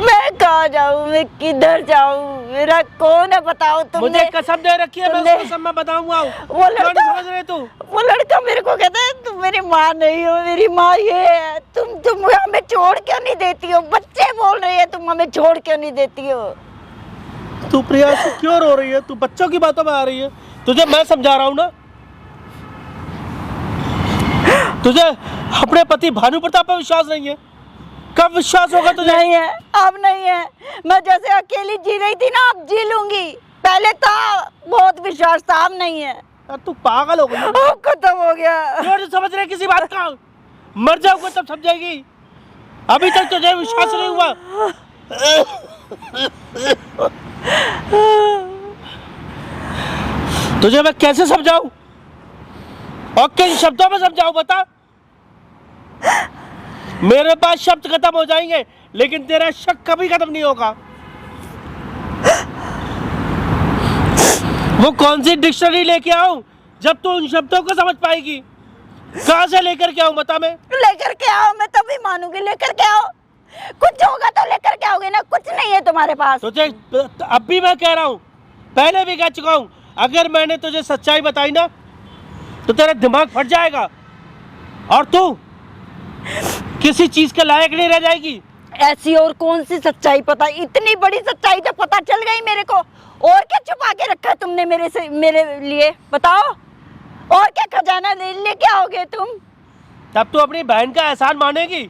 Speaker 2: मैं कहाँ जाऊँ, मैं किधर जाऊँ, मेरा कौन है? बताओ तुमने।
Speaker 3: मुझे कसम दे रखी है, मैं
Speaker 2: तुमने-
Speaker 3: उसको सब मैं बताऊंगा।
Speaker 2: वो
Speaker 3: क्यों
Speaker 2: लड़का,
Speaker 3: नहीं समझ रही तू?
Speaker 2: वो लड़का मेरे को कहता है तुम मेरी माँ नहीं हो, मेरी माँ ये है। तुम हमें छोड़ क्यों नहीं देती हो? बच्चे बोल रहे हैं तुम हमें छोड़ क्यों नहीं देती हो?
Speaker 3: तू प्रिया तू क्यों रो रही है? तू बच्चों की बातों में आ रही है। तुझे मैं समझा रहा हूँ ना। तुझे अपने पति भानु प्रताप पर विश्वास नहीं है? कब विश्वास होगा तुझे?
Speaker 2: नहीं है, अब नहीं है। मैं जैसे अकेली जी रही थी ना, अब जी लूंगी। पहले था, बहुत विश्वास था, अब नहीं है।
Speaker 3: यार तू पागल हो गई।
Speaker 2: अब खत्म हो गया।
Speaker 3: क्यों नहीं समझ रहे किसी बात का? मर जाओगे तब समझेगी। अभी तक तुझे विश्वास नहीं हुआ। तुझे मैं कैसे समझाऊं और किन शब्दों में समझाऊं? बता। मेरे पास शब्द खत्म हो जाएंगे, लेकिन तेरा शक कभी खत्म नहीं होगा। वो कौन सी डिक्शनरी लेके आऊं जब तू उन शब्दों को समझ पाएगी? कहां से लेकर के आऊं बता? मैं
Speaker 2: लेकर के आओ, मैं तभी मानूंगी। लेकर के आओ, कुछ होगा तो लेकर के आओगे ना। कुछ नहीं है तुम्हारे पास।
Speaker 3: तुझे अब भी मैं कह रहा हूं, पहले भी कह चुका हूं, अगर मैंने तुझे सच्चाई बताई ना तो तेरा दिमाग फट जाएगा। और तू किसी चीज के लायक नहीं रह जाएगी।
Speaker 2: ऐसी और कौन सी सच्चाई पता, इतनी बड़ी सच्चाई जब पता चल गई मेरे को, और क्या छुपा के रखा है तुमने मेरे लिए बताओ, और क्या खजाना लेके आओगे तुम?
Speaker 3: तब तू अपनी बहन का एहसान मानेगी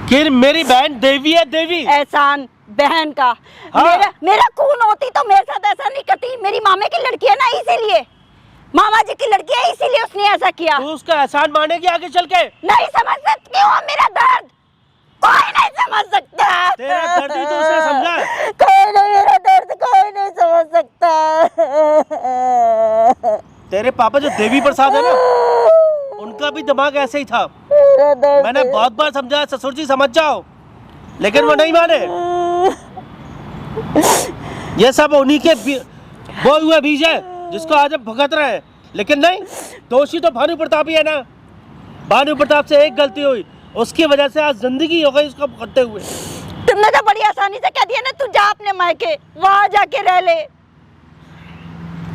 Speaker 3: कि मेरी बहन देवी है, देवी।
Speaker 2: एहसान बहन का?
Speaker 3: हाँ।
Speaker 2: मेरा खून होती तो मेरे साथ ऐसा नहीं करती। मेरी मामे की लड़की है ना, इसीलिए मामा जी की लड़की है, इसीलिए उसने ऐसा किया।
Speaker 3: तू उसका एहसान मानेगी आगे चल के?
Speaker 2: नहीं समझ सकती हो मेरा दर्द, कोई नहीं समझ सकता।
Speaker 3: तेरा दर्द ही तो उसने समझा।
Speaker 2: कोई नहीं, मेरा दर्द कोई नहीं समझ सकता।
Speaker 3: तेरे पापा जो देवी प्रसाद है ना, उनका भी दिमाग ऐसे ही था।
Speaker 2: मेरा दर्द,
Speaker 3: मैंने बहुत बार समझाया ससुर जी समझ जाओ, लेकिन वो नहीं माने। ये सब उन्हीं के बोए हुए बीज है जिसको आज हम भुगत रहे हैं। लेकिन नहीं, दोषी तो भानु प्रताप ही है ना। भानु प्रताप से एक गलती हुई, उसकी वजह से आज जिंदगी हो गई उसको भुगतते हुए।
Speaker 2: तुमने तो बड़ी आसानी से कह दिया ना, तू जा अपने मायके, वहां जाके रह ले।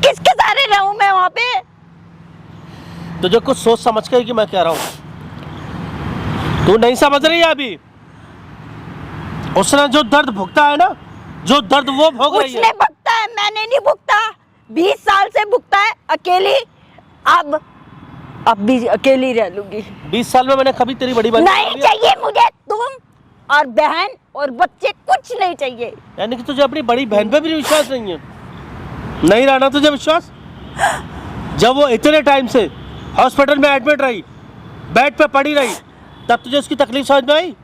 Speaker 2: किसके सारे रहूं मैं वहां पे?
Speaker 3: तुझे कुछ सोच समझ के कि मैं कह रहा हूं, तू नहीं समझ रही है अभी। उसने जो दर्द भुगता है ना, जो दर्द वो भोग रही
Speaker 2: उसने
Speaker 3: है।
Speaker 2: भुगता है, मैंने नहीं भुगता। 20 साल से भुगता है अकेली। अब भी अकेली रह लूंगी।
Speaker 3: 20 साल में मैंने कभी तेरी बड़ी बहन
Speaker 2: नहीं चाहिए मुझे तुम और बहन और बच्चे, कुछ नहीं चाहिए।
Speaker 3: यानी कि तुझे अपनी बड़ी बहन पे भी विश्वास नहीं है? नहीं रहना तुझे विश्वास? जब वो इतने टाइम से हॉस्पिटल में एडमिट रही, बेड पे पड़ी रही, तब तुझे उसकी तकलीफ समझ में आई?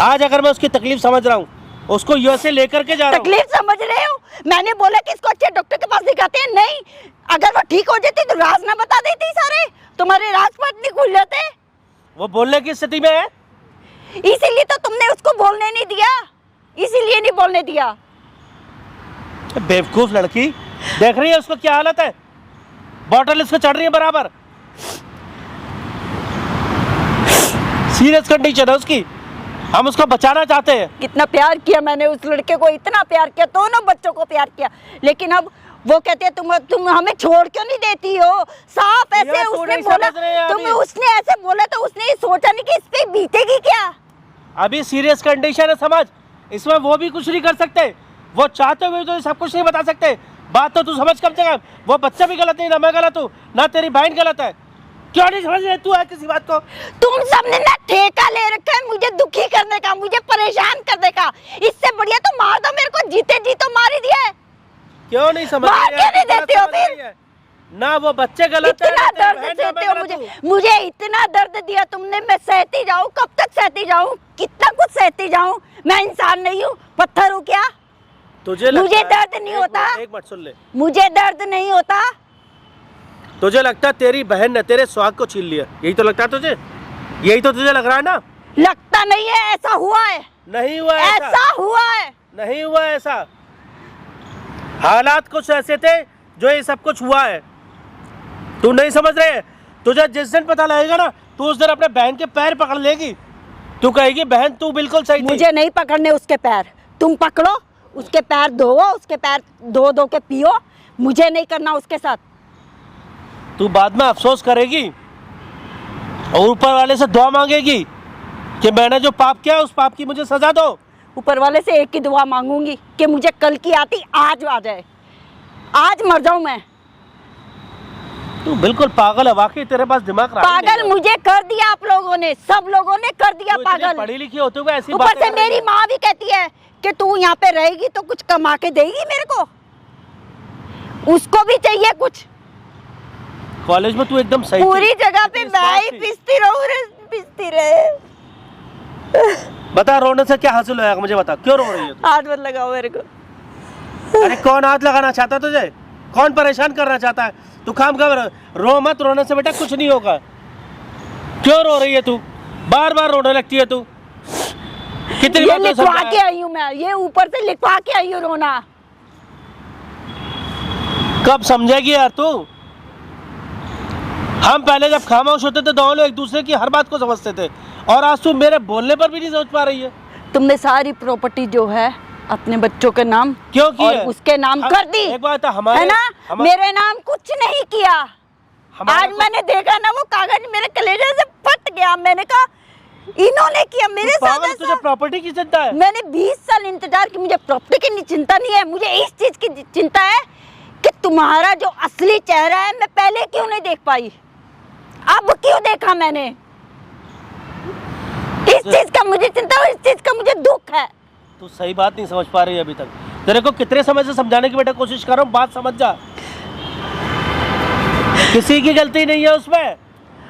Speaker 3: आज अगर मैं उसकी तकलीफ समझ रहा हूँ, उसको यूएसए लेकर के जा रहा हूँ।
Speaker 2: तकलीफ समझ रहे हो? मैंने बोला कि इसको अच्छे डॉक्टर के पास दिखाते हैं, नहीं। अगर वो ठीक हो जाती तो राज ना बता देती सारे, तुम्हारे राजपाट नहीं खुल जाते।
Speaker 3: वो बोलने की स्थिति में है,
Speaker 2: इसीलिए तो तुमने उसको बोलने नहीं दिया, इसीलिए नहीं बोलने दिया।
Speaker 3: बेवकूफ लड़की। देख रही है उसको क्या हालत है, बॉटल इसको चढ़ रही है बराबर। सीरियस कंडीशन है उसकी, हम उसको बचाना चाहते हैं।
Speaker 2: कितना प्यार किया मैंने उस लड़के को, इतना प्यार किया, दोनों बच्चों को प्यार किया। लेकिन अब वो कहते हैं तुम हमें छोड़ क्यों नहीं देती हो? साफ ऐसे
Speaker 3: यार, तू
Speaker 2: उसने
Speaker 3: नहीं
Speaker 2: बोला,
Speaker 3: समझ रही है
Speaker 2: तुम
Speaker 3: अभी।
Speaker 2: उसने ऐसे बोला तो उसने ये सोचा नहीं कि इस पे बीतेगी क्या।
Speaker 3: अभी सीरियस कंडीशन है, समझ। इसमें वो भी कुछ नहीं कर सकते, वो चाहते हुए तो सब कुछ नहीं बता सकते। बात तो तू समझ कम से कम। वो बच्चा भी गलत नहीं, ना मैं गलत हूँ, ना तेरी बहन गलत है। क्यों नहीं समझ रही तू है किसी बात को?
Speaker 2: तुम सबने ना ठेका ले रखा है मुझे दुखी करने का, मुझे परेशान करने का। इससे बढ़िया तो मार दो मेरे को, जीते जी तो मार ही दिया है।
Speaker 3: क्यों नहीं समझ
Speaker 2: मार
Speaker 3: रही
Speaker 2: क्यों
Speaker 3: है?
Speaker 2: नहीं
Speaker 3: तू गलत
Speaker 2: देते हो
Speaker 3: समझ रही
Speaker 2: फिर?
Speaker 3: है। ना वो बच्चे गलत है,
Speaker 2: इतना
Speaker 3: ना तेरी
Speaker 2: दर्द
Speaker 3: बहन, ना
Speaker 2: सहते
Speaker 3: मैं
Speaker 2: हो
Speaker 3: गलत
Speaker 2: मुझे,
Speaker 3: हूँ।
Speaker 2: मुझे इतना दर्द दिया तुमने। मैं सहती जाऊं, कब तक सहती जाऊं? कितना कुछ सहती जाऊं? मैं इंसान नहीं हूँ, पत्थर हूँ क्या?
Speaker 3: तुझे
Speaker 2: मुझे
Speaker 3: लगता है-
Speaker 2: दर्द नहीं होता।
Speaker 3: एक मिनट सुन ले।
Speaker 2: मुझे दर्द नहीं होता।
Speaker 3: तुझे लगता है तेरी बहन ने तेरे स्वाद को छीन लिया, यही तो लगता है तुझे? यही तो तुझे लग रहा है ना?
Speaker 2: लगता नहीं है, ऐसा हुआ है।
Speaker 3: नहीं हुआ
Speaker 2: ऐसा हुआ है।
Speaker 3: नहीं हुआ ऐसा। हालात कुछ ऐसे थे जो ये सब कुछ हुआ है। तू नहीं समझ रहे है। तुझे जिस दिन पता लगेगा ना, तू उस दिन अपने बहन के पैर पकड़ लेगी। तू कहेगी बहन तू बिल्कुल सही थी।
Speaker 2: मुझे नहीं पकड़ने उसके पैर, तुम पकड़ो उसके पैर, धो उसके पैर, धो के पियो। मुझे नहीं करना उसके साथ।
Speaker 3: तू बाद में अफसोस करेगी और ऊपर वाले से दुआ मांगेगी कि मैंने जो पाप किया उस पाप की मुझे सजा दो।
Speaker 2: ऊपर वाले से एक ही दुआ मांगूंगी कि मुझे कल की आती आज आ जाए, आज मर जाऊं मैं।
Speaker 3: तू बिल्कुल पागल है, वाकई तेरे पास दिमाग रहा ही नहीं
Speaker 2: पागल
Speaker 3: है।
Speaker 2: मुझे कर दिया आप लोगों ने, सब लोगों ने कर दिया
Speaker 3: तू इतनी
Speaker 2: पागल।
Speaker 3: पढ़ी लिखी होते हुए ऐसी
Speaker 2: ऊपर
Speaker 3: बातें
Speaker 2: से
Speaker 3: कर रही
Speaker 2: मेरी
Speaker 3: है।
Speaker 2: माँ भी कहती है कि तू यहाँ पे रहेगी तो कुछ कमा के देगी मेरे को। उसको भी चाहिए कुछ।
Speaker 3: कॉलेज में तू एकदम सही थी।
Speaker 2: पूरी जगह पे
Speaker 3: इतनी
Speaker 2: मैं ही
Speaker 3: स्मार्ट थी।
Speaker 2: पिसती रहूं रे, पिसती रहे।
Speaker 3: बता रोने से क्या हासिल होगा मुझे बता, क्यों रो रही है तू?
Speaker 2: हाथ मत लगाओ मेरे को।
Speaker 3: अरे कौन हाथ लगाना चाहता है तुझे? कौन परेशान करना चाहता है? तू काम कर, रो मत। रोने से बेटा कुछ नहीं होगा। क्यों रो रही है तू? बार बार रोने लगती है तू। कितनी
Speaker 2: ये
Speaker 3: बार तो
Speaker 2: लिखवा
Speaker 3: समझाया?
Speaker 2: के आई हूँ मैं, ये ऊपर से लिखवा के आई हूँ रोना।
Speaker 3: कब समझेगी यार तू? हम पहले जब खामोश होते थे दोनों लोग एक दूसरे की हर बात को समझते थे, और आज तू मेरे बोलने पर भी नहीं समझ पा रही है।
Speaker 2: तुमने सारी प्रॉपर्टी जो है अपने बच्चों के नाम
Speaker 3: क्यों की
Speaker 2: और
Speaker 3: है?
Speaker 2: उसके नाम कर दी,
Speaker 3: एक बात है, हमारे
Speaker 2: है ना? मेरे नाम कुछ नहीं किया।
Speaker 3: हमारे
Speaker 2: आज मैंने देखा ना वो कागज मेरे कलेजे से फट गया। मैंने कहा इन्होंने किया मेरे साथ
Speaker 3: पागल, तुझे
Speaker 2: ऐसा।
Speaker 3: प्रॉपर्टी की चिंता है?
Speaker 2: मैंने 20 साल इंतजार की, मुझे प्रॉपर्टी की चिंता नहीं है, मुझे इस चीज की चिंता है कि तुम्हारा जो असली चेहरा है मैं पहले क्यों नहीं देख पाई, अब क्यों देखा मैंने। इस चीज का मुझे चिंता और इस चीज का मुझे दुख है।
Speaker 3: तू सही बात नहीं समझ पा रही है अभी तक। तेरे को कितने समय से समझाने की बेटा कोशिश कर रहा हूँ, बात समझ जा। किसी की गलती नहीं है उसमें,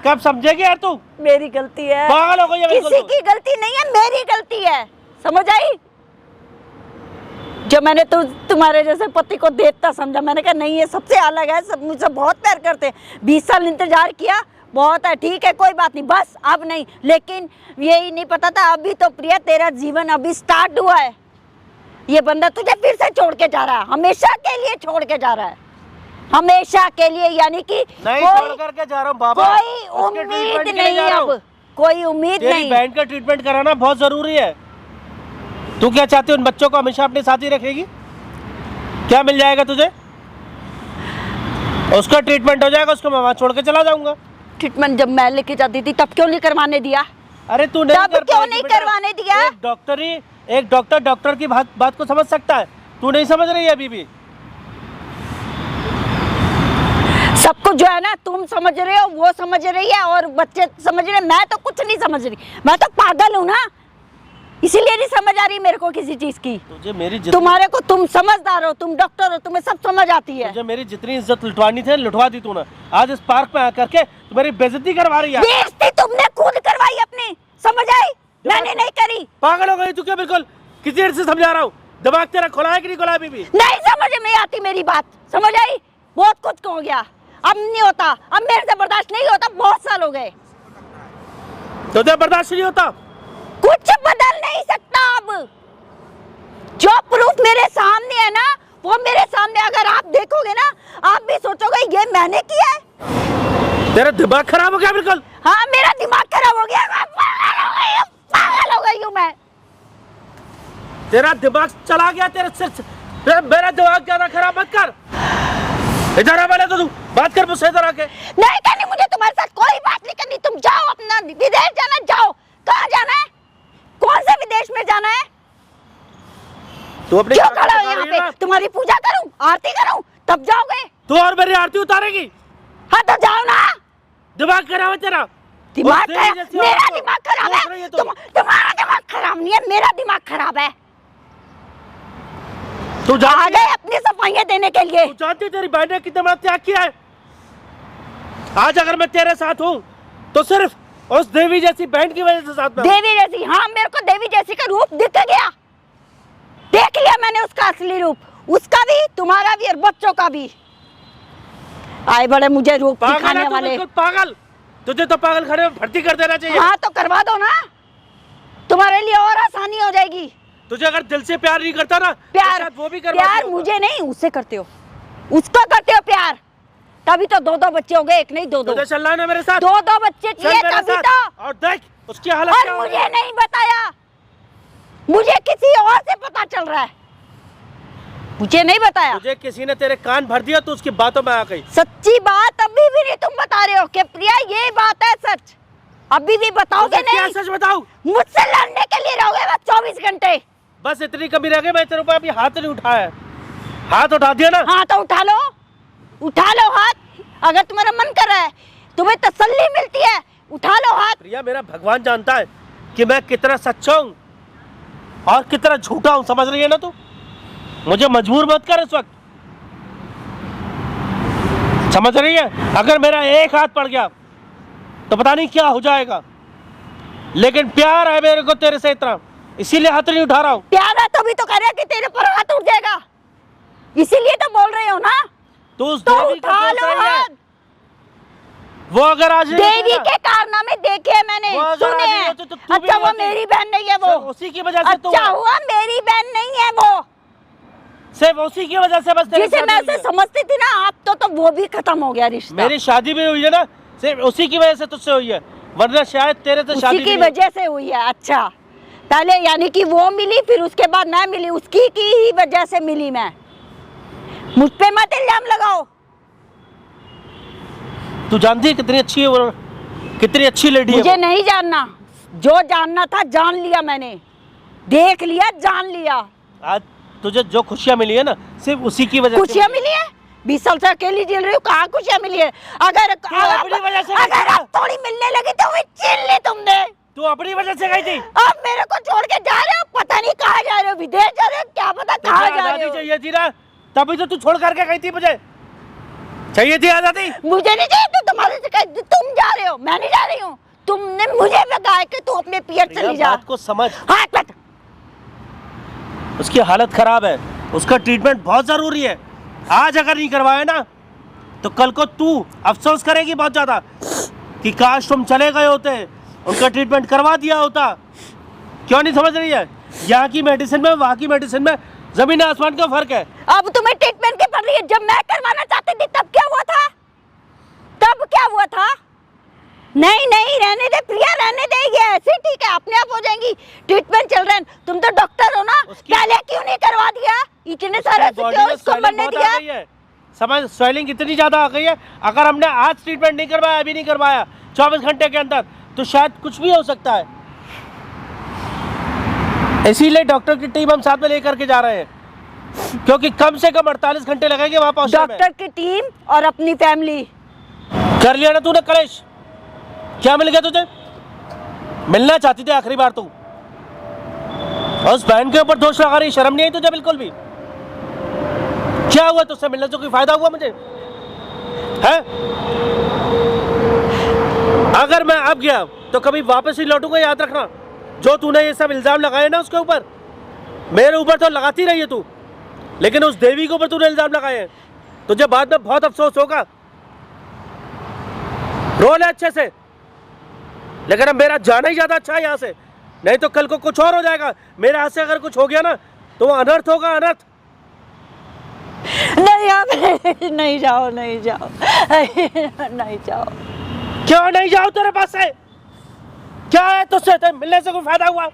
Speaker 3: कब समझेगी यार तू?
Speaker 2: मेरी गलती है,
Speaker 3: पागल हो गई है बिल्कुल
Speaker 2: किसी
Speaker 3: तू।
Speaker 2: की गलती नहीं है, मेरी गलती है, समझ आई? जो मैंने तुम्हारे जैसे पति को देवता समझा, मैंने कहा नहीं ये सबसे अलग है, सब मुझसे बहुत प्यार करते हैं। 20 साल इंतजार किया, बहुत है, ठीक है, कोई बात नहीं, बस अब नहीं। लेकिन यही नहीं पता था अभी तो प्रिया तेरा जीवन अभी स्टार्ट हुआ है। ये बंदा तुझे फिर से छोड़ के जा रहा है, हमेशा के लिए छोड़ के जा रहा है, हमेशा के लिए। यानी कि
Speaker 3: नहीं छोड़ करके जा रहा हूँ बाबा,
Speaker 2: कोई
Speaker 3: उसके
Speaker 2: उम्मीद
Speaker 3: ट्रीटमेंट के लिए
Speaker 2: नहीं
Speaker 3: जा रहा
Speaker 2: अब,
Speaker 3: हूँ।
Speaker 2: कोई उम्मीद
Speaker 3: तेरी
Speaker 2: नहीं।
Speaker 3: बहन का ट्रीटमेंट कराना बहुत जरूरी है। तू क्या चाहती है, उन बच्चों को हमेशा अपने साथ ही रखेगी? क्या मिल जाएगा तुझे? उसका ट्रीटमेंट हो जाएगा, उसको मैं वहां छोड़ के चला जाऊंगा।
Speaker 2: ट्रीटमेंट जब मैं लेके जाती थी तब क्यों नहीं करवाने दिया?
Speaker 3: अरे तू नहीं
Speaker 2: तब
Speaker 3: कर
Speaker 2: क्यों
Speaker 3: पाएगी
Speaker 2: नहीं
Speaker 3: बेटा।
Speaker 2: करवाने दिया?
Speaker 3: एक डॉक्टर की बात को समझ सकता है, तू नहीं समझ रही है अभी भी।
Speaker 2: सब कुछ जो है ना तुम समझ रहे हो, वो समझ रही है और बच्चे समझ रहे हैं, मैं तो कुछ नहीं समझ रही। मैं तो पागल हूँ ना, इसीलिए नहीं समझ आ रही मेरे को किसी चीज की।
Speaker 3: तुझे मेरी
Speaker 2: तुम्हारे को, तुम समझदार हो, तुम डॉक्टर हो, तुम्हें सब समझ आती है।
Speaker 3: तुझे मेरी जितनी इज्जत लुटवानी थी लुटवा दी तूने। आज इस पार्क में आकर के तू मेरी बेइज्जती करवा रही है।
Speaker 2: बेइज्जती तुमने खुद करवाई अपनी, समझ आई? मैंने नहीं करी।
Speaker 3: पागल हो गई तू क्या? बिल्कुल किसी देर से समझा रहा हूँ, दिमाग तेरा खुला है कि नहीं खुला अभी भी?
Speaker 2: नहीं समझ में आती मेरी बात, समझ आई? बहुत कुछ हो गया, अब नहीं होता, अब मेरे से बर्दाश्त नहीं होता, बहुत साल हो गए।
Speaker 3: तुझे बर्दाश्त नहीं होता?
Speaker 2: कुछ बदल नहीं सकता अब। जो प्रूफ मेरे सामने है ना, वो मेरे सामने अगर आप देखोगे ना, आप भी सोचोगे ये मैंने किया है।
Speaker 3: तेरा दिमाग खराब हो गया बिल्कुल?
Speaker 2: हाँ मेरा दिमाग खराब हो गया, मैं पागल हो गई हूँ मैं।
Speaker 3: तेरा दिमाग चला गया तेरे सिर से। मेरा दिमाग ज्यादा खराब मत कर। इधर आ, बोले तो तू बात कर मुझसे इधर आके।
Speaker 2: नहीं करनी मुझे तुम्हारे साथ कोई बात नहीं करनी। तुम जाओ, अपना विदेश जाना जाओ। कहाँ जाना है? कौन से विदेश में जाना है?
Speaker 3: तू अपनी
Speaker 2: क्यों खड़ा हो यहाँ पे? तुम्हारी पूजा करूं, आरती करूं, तब जाओगे?
Speaker 3: तू और मेरी आरती उतारेगी?
Speaker 2: हाँ तो जाओ ना।
Speaker 3: दिमाग खराब है तेरा।
Speaker 2: दिमाग
Speaker 3: तेरी
Speaker 2: खराब?
Speaker 3: जैसी
Speaker 2: मेरा
Speaker 3: औरत को
Speaker 2: दिमाग खराब
Speaker 3: सोच रही
Speaker 2: है?
Speaker 3: है तू।
Speaker 2: तुम्हारा दिमाग खराब नहीं है, मेरा दिमाग खराब है।
Speaker 3: तू
Speaker 2: आ
Speaker 3: जानती
Speaker 2: गए अपनी सफाइयाँ देने के लिए।
Speaker 3: तू जानती है तेरी बहन ने कितना बड़ा त्याग किया है? आज अगर मैं तेरे साथ हूँ तो सिर्फ उस देवी जैसी बहन की वजह से साथ में हूँ।
Speaker 2: देवी जैसी? हाँ मेरे को देवी जैसी का रूप दिख गया, देख लिया मैंने उसका असली रूप, उसका भी, तुम्हारा भी और बच्चों का भी। आए बड़े मुझे रूप
Speaker 3: पागल
Speaker 2: दिखाने
Speaker 3: है तू,
Speaker 2: वाले।
Speaker 3: बिल्कुल पागल। तुझे तो पागल खड़े में भर्ती कर देना चाहिए।
Speaker 2: हाँ तो करवा दो ना, तुम्हारे लिए और आसानी हो जाएगी।
Speaker 3: तुझे अगर दिल से प्यार नहीं करता ना,
Speaker 2: प्यार,
Speaker 3: तो शायद वो भी करवा
Speaker 2: प्यार
Speaker 3: दिया
Speaker 2: मुझे नहीं, उससे करते हो, उसको करते हो प्यार। तभी तो 2-2 बच्चे हो गए, एक नहीं 2-2।
Speaker 3: तुझे चलना है ना मेरे साथ?
Speaker 2: 2-2 बच्चे
Speaker 3: चल
Speaker 2: चाहिए
Speaker 3: मेरे
Speaker 2: तभी
Speaker 3: साथ
Speaker 2: तो।
Speaker 3: और देख उसकी हालत क्या
Speaker 2: और
Speaker 3: हो
Speaker 2: मुझे
Speaker 3: रही है।
Speaker 2: नहीं बताया, मुझे किसी और से पता चल रहा है, मुझे नहीं बताया।
Speaker 3: तुझे किसी ने तेरे कान भर दिया तो उसकी बातों में आ गई।
Speaker 2: सच्ची बात अभी भी नहीं तुम बता रहे हो कि प्रिया ये बात है सच? अभी भी बताओगे
Speaker 3: तुझे क्या
Speaker 2: नहीं?
Speaker 3: सच बताऊं?
Speaker 2: मुझसे लड़ने के लिए रहोगे बस 24 घंटे।
Speaker 3: बस इतनी कमी रह गई, मैं तेरे ऊपर अभी हाथ नहीं उठाया। हाथ उठा दिया ना?
Speaker 2: हाँ तो उठा लो, उठा लो हाथ। अगर तुम्हारा मन कर रहा है, तुम्हें तसल्ली मिलती है, उठा लो हाथ।
Speaker 3: प्रिया मेरा भगवान जानता है कि मैं कितना सच्चा हूँ और कितना झूठा हूँ, समझ रही है ना तू? मुझे मजबूर मत कर इस वक्त, समझ रही है? अगर मेरा एक हाथ पड़ गया तो पता नहीं क्या हो जाएगा, लेकिन प्यार है मेरे को तेरे से इतना, इसीलिए हाथ नहीं उठा रहा हूँ।
Speaker 2: प्यार है तभी तो कह रहे कि तेरे पर हाथ उठ जाएगा, इसीलिए तो बोल रहे हो ना।
Speaker 3: तो उस
Speaker 2: तो
Speaker 3: देवी का
Speaker 2: उठा
Speaker 3: दोष
Speaker 2: लो
Speaker 3: नहीं है।
Speaker 2: हाथ।
Speaker 3: वो अगर आज नहीं
Speaker 2: देवी
Speaker 3: होता
Speaker 2: के कारनामे देखे हैं मैंने,
Speaker 3: वो अगर
Speaker 2: सुने
Speaker 3: आज नहीं
Speaker 2: हैं।
Speaker 3: होते तो तू भी
Speaker 2: अच्छा वो
Speaker 3: होती।
Speaker 2: मेरी बहन नहीं है, वो
Speaker 3: सिर्फ उसी की वजह से तू
Speaker 2: अच्छा हुआ मेरी बहन नहीं है वो,
Speaker 3: सिर्फ उसी की वजह से बस तेरी
Speaker 2: जिसे
Speaker 3: शादी
Speaker 2: मैं
Speaker 3: हुई
Speaker 2: उसे
Speaker 3: है।
Speaker 2: समझती थी ना, आप तो वो भी खत्म हो गया रिश्ता।
Speaker 3: मेरी शादी भी हुई है ना, सिर्फ उसी की वजह से तुझसे हुई है, वरना शायद तेरे से शादी
Speaker 2: उसी की
Speaker 3: भी नहीं।
Speaker 2: वजह से हुई है। अच्छा पहले यानी कि वो मिली, फिर उसके बाद मैं मिली, उसकी की ही वजह से मिली मैं। मुझ पे मत इल्जाम लगाओ।
Speaker 3: तू जानती है कितनी अच्छी है वो, कितनी अच्छी लेडी है
Speaker 2: मुझे
Speaker 3: वो।
Speaker 2: नहीं जानना, जो जानना था जान लिया मैंने, देख लिया, जान लिया।
Speaker 3: आज तुझे जो खुशियाँ मिली है ना, सिर्फ उसी की वजह से
Speaker 2: खुशियाँ मिली है? 20 साल से अकेली झेल रही हूँ, कहाँ खुशियाँ मिली है? अगर
Speaker 3: अपनी वजह से
Speaker 2: अगर अब थोड़ी मिलने लगी तो मैं छीन ली तुमने।
Speaker 3: तू अपनी वजह से गई थी।
Speaker 2: अब मेरे को छोड़ के जा रहे हो, पता नहीं कहाँ जा रहे हो, विदेश जा रहे हो, क्या पता कहाँ जा रहे हो।
Speaker 3: चाहिए थी ना, तभी तो तू छोड़ करके गई थी मुझे। चाहिए थी आजादी।
Speaker 2: मुझे नहीं चाहिए, तो तुम्हारे से कह, तुम जा रहे हो, मैं नहीं जा रही हूँ। तुमने मुझे लगाया कि तू अपने पियर चली जा।
Speaker 3: बात को समझ,
Speaker 2: हाथ मत।
Speaker 3: उसकी हालत खराब है, उसका ट्रीटमेंट बहुत जरूरी है। आज अगर नहीं करवाया ना तो कल को तू अफसोस करेगी बहुत ज्यादा कि काश तुम चले गए होते, उनका ट्रीटमेंट करवा दिया होता। क्यों नहीं समझ रही है? यहाँ की मेडिसिन में वहाँ की मेडिसिन में जमीन आसमान का फर्क है।
Speaker 2: अब तुम्हें ट्रीटमेंट की पड़ रही है, जब मैं करवाना चाहती थी तब क्या हुआ था? तब क्या हुआ था? नहीं नहीं, रहने दे प्रिया, रहने दे, ये ऐसे ठीक है, अपने आप हो जाएंगी। ट्रीटमेंट चल रहा है, तुम तो डॉक्टर हो ना, पहले क्यों नहीं करवा दिया? इतने सारे उसको बनने दिया।
Speaker 3: समझ, स्वेलिंग इतनी ज्यादा आ गई है, अगर हमने आज ट्रीटमेंट नहीं करवाया, अभी नहीं करवाया 24 घंटे के अंदर, तो शायद कुछ भी हो सकता है। इसीलिए डॉक्टर की टीम हम साथ में लेकर के जा रहे हैं, क्योंकि कम से कम 48 घंटे लगेंगे वहां पहुंचने में।
Speaker 2: डॉक्टर की टीम और अपनी फैमिली।
Speaker 3: कर लिया ना तूने कलेश? क्या मिल गया तुझे? मिलना चाहती थी आखिरी बार तू, और उस बहन के ऊपर दोष लगा रही, शर्म नहीं आई तुझे बिल्कुल भी? क्या हुआ तुझसे मिलने से? कोई फायदा हुआ मुझे है? अगर मैं अब गया तो कभी वापस ही लौटूंगा, याद रखना। जो तूने ये सब इल्जाम लगाए ना उसके ऊपर, मेरे ऊपर तो लगाती रही है तू, लेकिन उस देवी के ऊपर तूने इल्जाम लगाए हैं, तुझे बाद में बहुत अफसोस होगा। रो ले अच्छे से, लेकिन अब मेरा जाना ही ज्यादा अच्छा है यहाँ से, नहीं तो कल को कुछ और हो जाएगा। मेरे हाथ से अगर कुछ हो गया ना तो वो अनर्थ होगा, अनर्थ।
Speaker 2: नहीं आप नहीं जाओ, नहीं जाओ, नहीं जाओ।
Speaker 3: क्यों नहीं जाओ? तेरे पास से क्या है तुझसे? तेरे मिलने से कोई फायदा हुआ?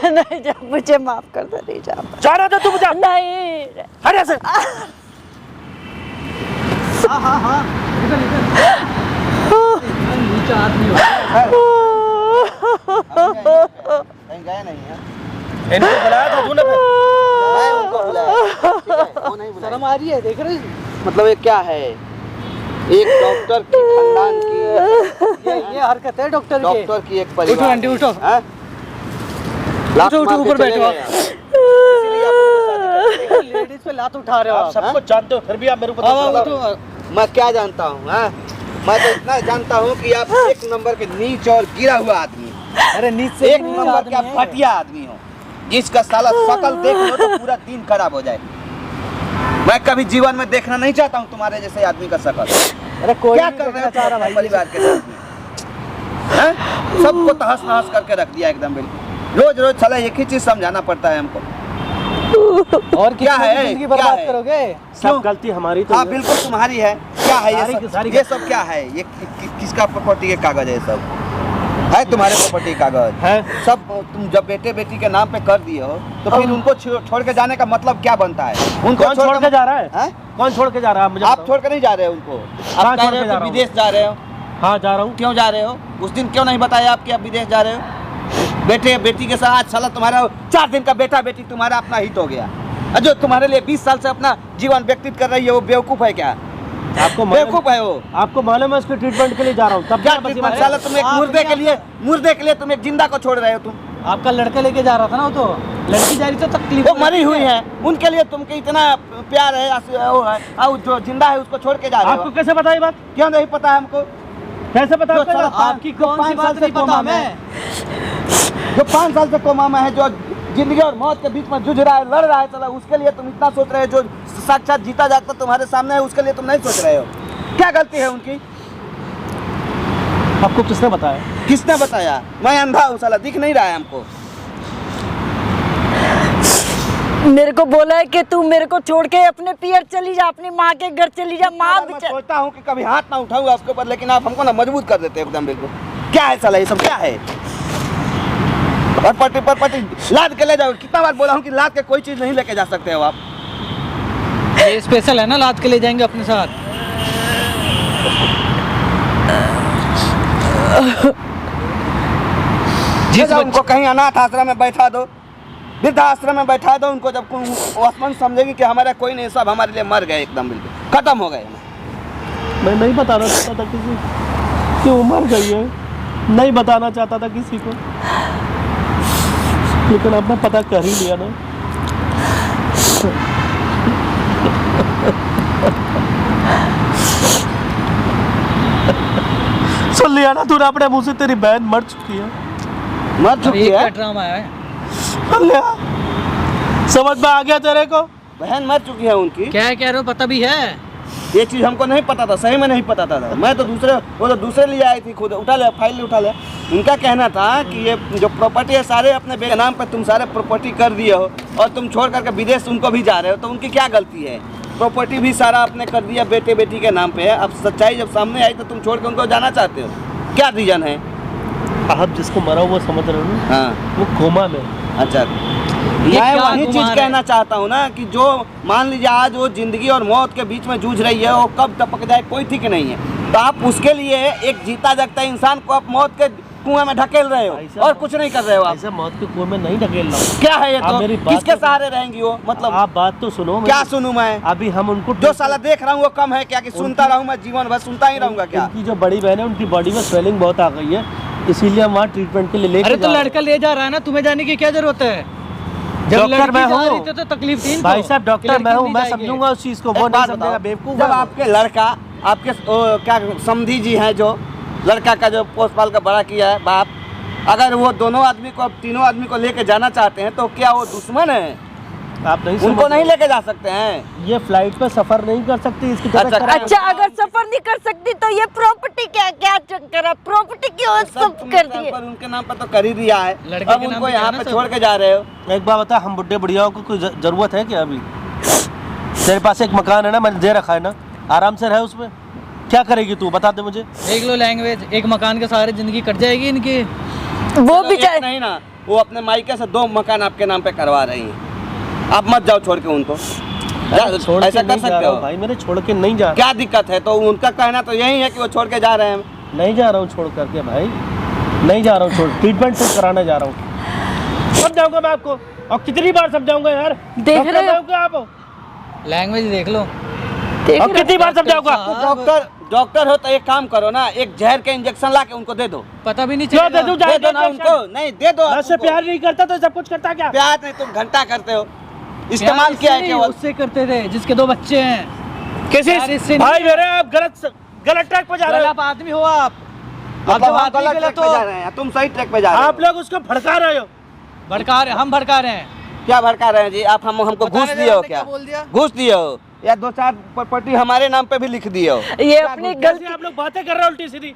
Speaker 2: नहीं जाओ, मुझे माफ कर दो, नहीं जाओ।
Speaker 3: जाना था तू मुझे?
Speaker 2: नहीं।
Speaker 3: हट से।
Speaker 4: हाँ नीचे हाथ नहीं होगा।
Speaker 1: कहीं गए नहीं है?
Speaker 3: इनको बुलाया था तूने फिर?
Speaker 1: मैं उनको बुलाया, ठीक है, वो नहीं बुलाया।
Speaker 4: शर्म आ रही है, देख रहे
Speaker 1: मतलब ये क्या है? एक डॉक्टर की खानदान की
Speaker 4: ये हरकत है डॉक्टर की।
Speaker 1: डॉक्टर की एक परिवार।
Speaker 4: उठो आंटी, उठो।
Speaker 1: हैं? लात
Speaker 4: उठो,
Speaker 1: मार के
Speaker 4: ऊपर
Speaker 1: चले
Speaker 4: बैठो आप।
Speaker 1: गए हैं। इसीलिए आप लोग
Speaker 4: लेडीज पे लात उठा रहे हो
Speaker 3: आप सब कुछ जानते हो, फिर भी आप मेरे को
Speaker 4: अब
Speaker 3: दोष लगाओ।
Speaker 4: उठो।
Speaker 1: मैं क्या जानता हूँ? मैं तो इतना जानता हूँ कि आप एक नंबर के नीच और गिरा हुआ आदमी हो।
Speaker 4: अरे नीचे
Speaker 1: एक नंबर के आप घटिया आदमी हो, जिसका साला शकल देख लो तो पूरा दिन खराब हो जाए। मैं कभी जीवन में देखना नहीं चाहता हूँ तुम्हारे जैसे आदमी का शकल।
Speaker 4: अरे कोई
Speaker 1: क्या
Speaker 4: नहीं
Speaker 1: कर रहे
Speaker 4: देखना
Speaker 1: हो
Speaker 4: चाह रहा भाई।
Speaker 1: परिवार के साथ में? हैं? सबको तहस नहस करके रख दिया एकदम बिल्कुल। रोज रोज साला एक ही चीज समझाना पड़ता है हमको।
Speaker 4: और
Speaker 1: क्या है?
Speaker 4: जिंदगी
Speaker 1: क्या
Speaker 4: बर्बाद
Speaker 1: है?
Speaker 4: करोगे?
Speaker 3: सब गलती हमारी तो
Speaker 1: हाँ बिल्कुल तुम्हारी है। क्या है
Speaker 3: सारी
Speaker 1: ये
Speaker 3: की
Speaker 1: सब?
Speaker 3: सारी
Speaker 1: ये सब क्या है? ये किसका प्रॉपर्टी के कागज है? ये सब है तुम्हारे प्रॉपर्टी कागज
Speaker 3: है?
Speaker 1: सब तुम जब बेटे बेटी के नाम पे कर दिए हो तो फिर उनको छोड़ के जाने का मतलब क्या बनता है? उनको
Speaker 3: कौन छोड़ के जा रहा है?
Speaker 1: हैं?
Speaker 3: कौन छोड़ के जा रहा है? मुझे
Speaker 1: आप
Speaker 3: बताओ।
Speaker 1: छोड़ के नहीं जा रहे हो उनको।
Speaker 3: कहाँ
Speaker 1: आप कह
Speaker 3: छोड़
Speaker 1: रहे
Speaker 3: के
Speaker 1: हो
Speaker 3: जा
Speaker 1: कि
Speaker 3: रहा हूँ?
Speaker 1: विदेश जा रहे हो।
Speaker 3: हाँ जा रहा हूँ।
Speaker 1: क्यों जा रहे हो? उस दिन क्यों नहीं बताया आप कि आप विदेश जा रहे हो? बेटे बेटी के साथ साला तुम्हारा 4 दिन का बेटा बेटी तुम्हारा अपना हित हो गया, और जो तुम्हारे लिए 20 साल से अपना जीवन व्यतीत कर रही है वो बेवकूफ है क्या?
Speaker 3: आपको
Speaker 1: बेवकूफ है वो।
Speaker 3: आपको मालूम है उसके ट्रीटमेंट के लिए जा रहा हूँ, तब
Speaker 1: क्या
Speaker 3: क्या
Speaker 1: ट्रीटमेंट? साला तुम एक मुर्दे के लिए तुम एक जिंदा को छोड़ रहे हो। तुम
Speaker 4: आपका लड़का लेके जा रहा था ना, वो तो लड़की जा रही तो तकलीफ
Speaker 1: वो मरी हुई है, उनके लिए तुमके इतना प्यार है, वो है, और जो जिंदा है उसको छोड़ के जा रहे
Speaker 3: आपको
Speaker 1: हो।
Speaker 3: कैसे पता ये बात?
Speaker 1: क्यों नहीं पता है हमको?
Speaker 3: कैसे पता
Speaker 1: जो
Speaker 3: आपको ये
Speaker 1: साला
Speaker 3: बात?
Speaker 4: आपकी कौन सी बात नहीं पता हमें?
Speaker 1: जो 5 साल से कोमा में है, जो जिंदगी और मौत के बीच में जूझ रहा है, लड़ रहा है, साला उसके लिए तुम इतना सोच रहे हो। जो साक्षात जीता जागता तुम्हारे सामने है उसके लिए तुम नहीं सोच रहे हो। क्या गलती है उनकी?
Speaker 3: आपको किसने बताया?
Speaker 1: किसने बताया? मैं अंधा हूँ साला, दिख नहीं रहा है हमको।
Speaker 2: मेरे को बोला है कि तू मेरे को छोड़ के अपने पियर चली जा, अपनी माँ के घर चली जा। माँ
Speaker 1: मैं सोचता हूँ कि कभी हाथ ना उठाऊंगा उसके ऊपर, लेकिन आप हमको ना मजबूत कर देते हो एकदम बिल्कुल। क्या है साला ये सब? क्या है? पर लाद के ले जाओ। कितना बार बोला हूँ कि लाद के कोई चीज नहीं लेके जा सकते हो आप।
Speaker 4: ये स्पेशल है ना, लाद के ले जाएंगे अपने साथ।
Speaker 1: उनको कहीं अनाथ आश्रम में बैठा दो, वृद्धाश्रम में बैठा दो उनको। जब आसमान समझेगी कि हमारा कोई नहीं, सब हमारे लिए मर गए, एकदम बिल्कुल खत्म हो गए।
Speaker 3: मैं नहीं बताना चाहता था किसी कि वो मर गई है, नहीं बताना चाहता था किसी को, लेकिन अब मैं पता कर ही लिया ना। सुन लिया ना तूने अपने मुंह से, तेरी बहन मर चुकी है।
Speaker 1: मर
Speaker 4: अब
Speaker 1: चुकी
Speaker 4: ये क्या
Speaker 1: है,
Speaker 4: ड्रामा है?
Speaker 3: सुन लिया, समझ में आ गया तेरे को?
Speaker 1: बहन मर चुकी है उनकी।
Speaker 4: क्या कह रहे हो, पता भी है?
Speaker 1: ये चीज़ हमको नहीं पता था, सही में नहीं पता था। मैं तो वो तो दूसरे लिए आई थी, खुद उठा लिया, फाइल उठा लिया। उनका कहना था कि ये जो प्रॉपर्टी है सारे अपने बेटे नाम पे तुम सारे प्रॉपर्टी कर दिए हो और तुम छोड़ करके विदेश उनको भी जा रहे हो, तो उनकी क्या गलती है? प्रॉपर्टी भी सारा आपने कर दिया, बेटे बेटी के नाम पे है। अब सच्चाई जब सामने आई तो तुम छोड़ के उनको जाना चाहते हो, क्या रीजन है?
Speaker 3: आप जिसको मरा वो समझ रहे हो ना?
Speaker 1: हाँ
Speaker 3: वो कोमा में।
Speaker 1: अच्छा, मैं
Speaker 4: क्या
Speaker 1: वही चीज
Speaker 4: गुमान है?
Speaker 1: कहना चाहता हूँ ना कि जो मान लीजिए आज वो जिंदगी और मौत के बीच में जूझ रही है, वो कब टपक जाए कोई ठीक नहीं है। तो आप उसके लिए एक जीता जागता इंसान को आप मौत के कुएं में ढकेल रहे हो और कुछ नहीं कर रहे हो आप।
Speaker 3: ऐसा मौत के कुएं में नहीं ढकेल रहा हूं।
Speaker 1: क्या है ये?
Speaker 3: आप
Speaker 1: तो
Speaker 3: मेरी बात
Speaker 1: किसके
Speaker 3: तो-
Speaker 1: सहारे रहेंगी वो? मतलब
Speaker 3: आप बात तो सुनो।
Speaker 1: क्या सुनूं मैं?
Speaker 3: अभी हम उनको
Speaker 1: जो साला देख रहा हूँ वो कम है क्या कि सुनता रहूँ मैं जीवन भर सुनता ही रहूंगा क्या?
Speaker 3: उनकी जो बड़ी बहन है उनकी बॉडी में स्वेलिंग बहुत आ गई है, इसीलिए हम वहाँ ट्रीटमेंट के लिए लेके
Speaker 4: अरे तो
Speaker 3: जा रहे हैं।
Speaker 4: लड़का ले जा रहा है ना, तुम्हें जाने की क्या जरूरत है? जब
Speaker 3: डॉक्टर
Speaker 4: लड़की
Speaker 3: मैं
Speaker 4: जा
Speaker 3: हूँ।
Speaker 4: रही थी तो तकलीफ थी इनको
Speaker 3: भाई साहब
Speaker 4: कि
Speaker 3: डॉक्टर
Speaker 4: लड़की
Speaker 3: मैं हूँ,
Speaker 4: नहीं
Speaker 3: मैं
Speaker 4: जाएगी।
Speaker 3: समझूंगा उस चीज को,
Speaker 1: एक
Speaker 3: वो नहीं
Speaker 1: बात
Speaker 3: समझेगा,
Speaker 1: बताओ,
Speaker 3: बेवकूफ
Speaker 1: जब
Speaker 3: है वो।
Speaker 1: आपके लड़का आपके क्या समधी जी हैं, जो लड़का का जो पोस पाल का बड़ा किया है बाप, अगर वो दोनों आदमी को, अब तीनों आदमी को लेके जाना चाहते हैं तो क्या वो दुश्मन है?
Speaker 3: आप नहीं
Speaker 1: उनको
Speaker 3: समझ
Speaker 1: नहीं
Speaker 3: रहे।
Speaker 1: लेके जा सकते हैं?
Speaker 3: ये फ्लाइट पे सफर नहीं कर सकती, इसकी
Speaker 1: अच्छा,
Speaker 3: टिकट करा-
Speaker 2: अच्छा, अगर सफर नहीं कर सकती तो ये प्रॉपर्टी क्या चक्कर है? प्रॉपर्टी क्यों सब
Speaker 1: तुमने
Speaker 2: कर
Speaker 1: सर
Speaker 2: दिए?
Speaker 1: पर उनके नाम पर तो कर ही दिया है,
Speaker 4: लड़के
Speaker 1: अब
Speaker 4: के नाम
Speaker 1: उनको
Speaker 4: पे
Speaker 1: यहाँ
Speaker 4: किया
Speaker 1: पे
Speaker 4: ना
Speaker 1: छोड़
Speaker 4: सब।
Speaker 1: के जा रहे हो।
Speaker 3: एक बात बता, हम बुढ़े बुढ़ियाओं को कोई जरूरत है क्या? अभी तेरे पास एक मकान है ना, मैंने दे रखा है ना, आराम से रहे उसमें। क्या करेगी तू, बता दे मुझे।
Speaker 4: देख लो लैंग्वेज, एक मकान के सहारे जिंदगी कट जाएगी इनकी।
Speaker 2: वो भी
Speaker 1: एक नहीं ना, वो अपने मायके से 2 मकान आपके नाम पे करवा रही हैं। आप मत जाओ छोड़ के उनको,
Speaker 3: छोड़
Speaker 1: ऐसा
Speaker 3: के
Speaker 1: कर
Speaker 3: नहीं जा
Speaker 1: सकते
Speaker 3: रहा
Speaker 1: हो?
Speaker 3: हूँ भाई, मेरे छोड़ के नहीं जा
Speaker 1: क्या दिक्कत है? तो उनका कहना तो यही है कि वो छोड़ के जा रहे हैं।
Speaker 3: नहीं जा रहा हूँ छोड़ करके भाई, नहीं जा रहा हूँ छोड़, ट्रीटमेंट सिर्फ कराने जा रहा हूँ। समझाऊंगा मैं आपको, और कितनी बार समझाऊंगा यार?
Speaker 2: देख
Speaker 3: डॉक्टर
Speaker 2: रहे हो?
Speaker 3: मैं हूँ क्या आप?
Speaker 4: लैंग्वेज देख लो।
Speaker 3: और कितनी बार समझाऊंगा?
Speaker 1: तो डॉक्टर हो तो एक काम करो ना, एक जहर के इंजेक्शन ला के उनको दे दो।
Speaker 4: पता भी नहीं
Speaker 3: क्यों दे दूं?
Speaker 4: चलेगा।
Speaker 1: दे दो ना उनको, नहीं दे दो आप
Speaker 3: मैं उससे
Speaker 1: उनको।
Speaker 3: प्यार नहीं करता तो सब कुछ करता क्या?
Speaker 1: प्यार नहीं, तुम घंटा करते हो,
Speaker 4: प्यार
Speaker 1: इस्तेमाल
Speaker 4: इससे
Speaker 1: किया है
Speaker 4: नहीं,
Speaker 1: केवल।
Speaker 4: उससे करते थे जिसके 2 बच्चे हैं।
Speaker 3: किसी
Speaker 4: प्यार इससे
Speaker 3: भाई
Speaker 4: नहीं।
Speaker 3: मेरे, आप गलत ट्रैक पे जा रहे हो।
Speaker 4: आप आदमी हो आप
Speaker 1: मतलब
Speaker 4: जब
Speaker 1: आप
Speaker 4: आदमी
Speaker 1: गलत
Speaker 4: गलत
Speaker 1: ट्रैक पे
Speaker 4: हो।
Speaker 1: जा रहे हैं, तुम सही ट्रैक पे जा रहे हो।
Speaker 3: आप लोग उसको भड़का रहे हो।
Speaker 4: भड़का रहे, हम भड़का रहे हैं।
Speaker 1: क्या भड़का रहे हैं जी? आप हमको
Speaker 4: पता
Speaker 1: घूस
Speaker 4: नहीं
Speaker 1: दिए हो
Speaker 4: आपने
Speaker 1: क्या?
Speaker 4: क्या बोल दिया?
Speaker 1: घूस दिए हो या 2-4 प्रॉपर्टी हमारे नाम पे भी लिख दिए हो?
Speaker 2: ये अपनी
Speaker 3: कैसे
Speaker 2: गलती।
Speaker 3: आप लोग बातें कर रहे हो उल्टी सीधी?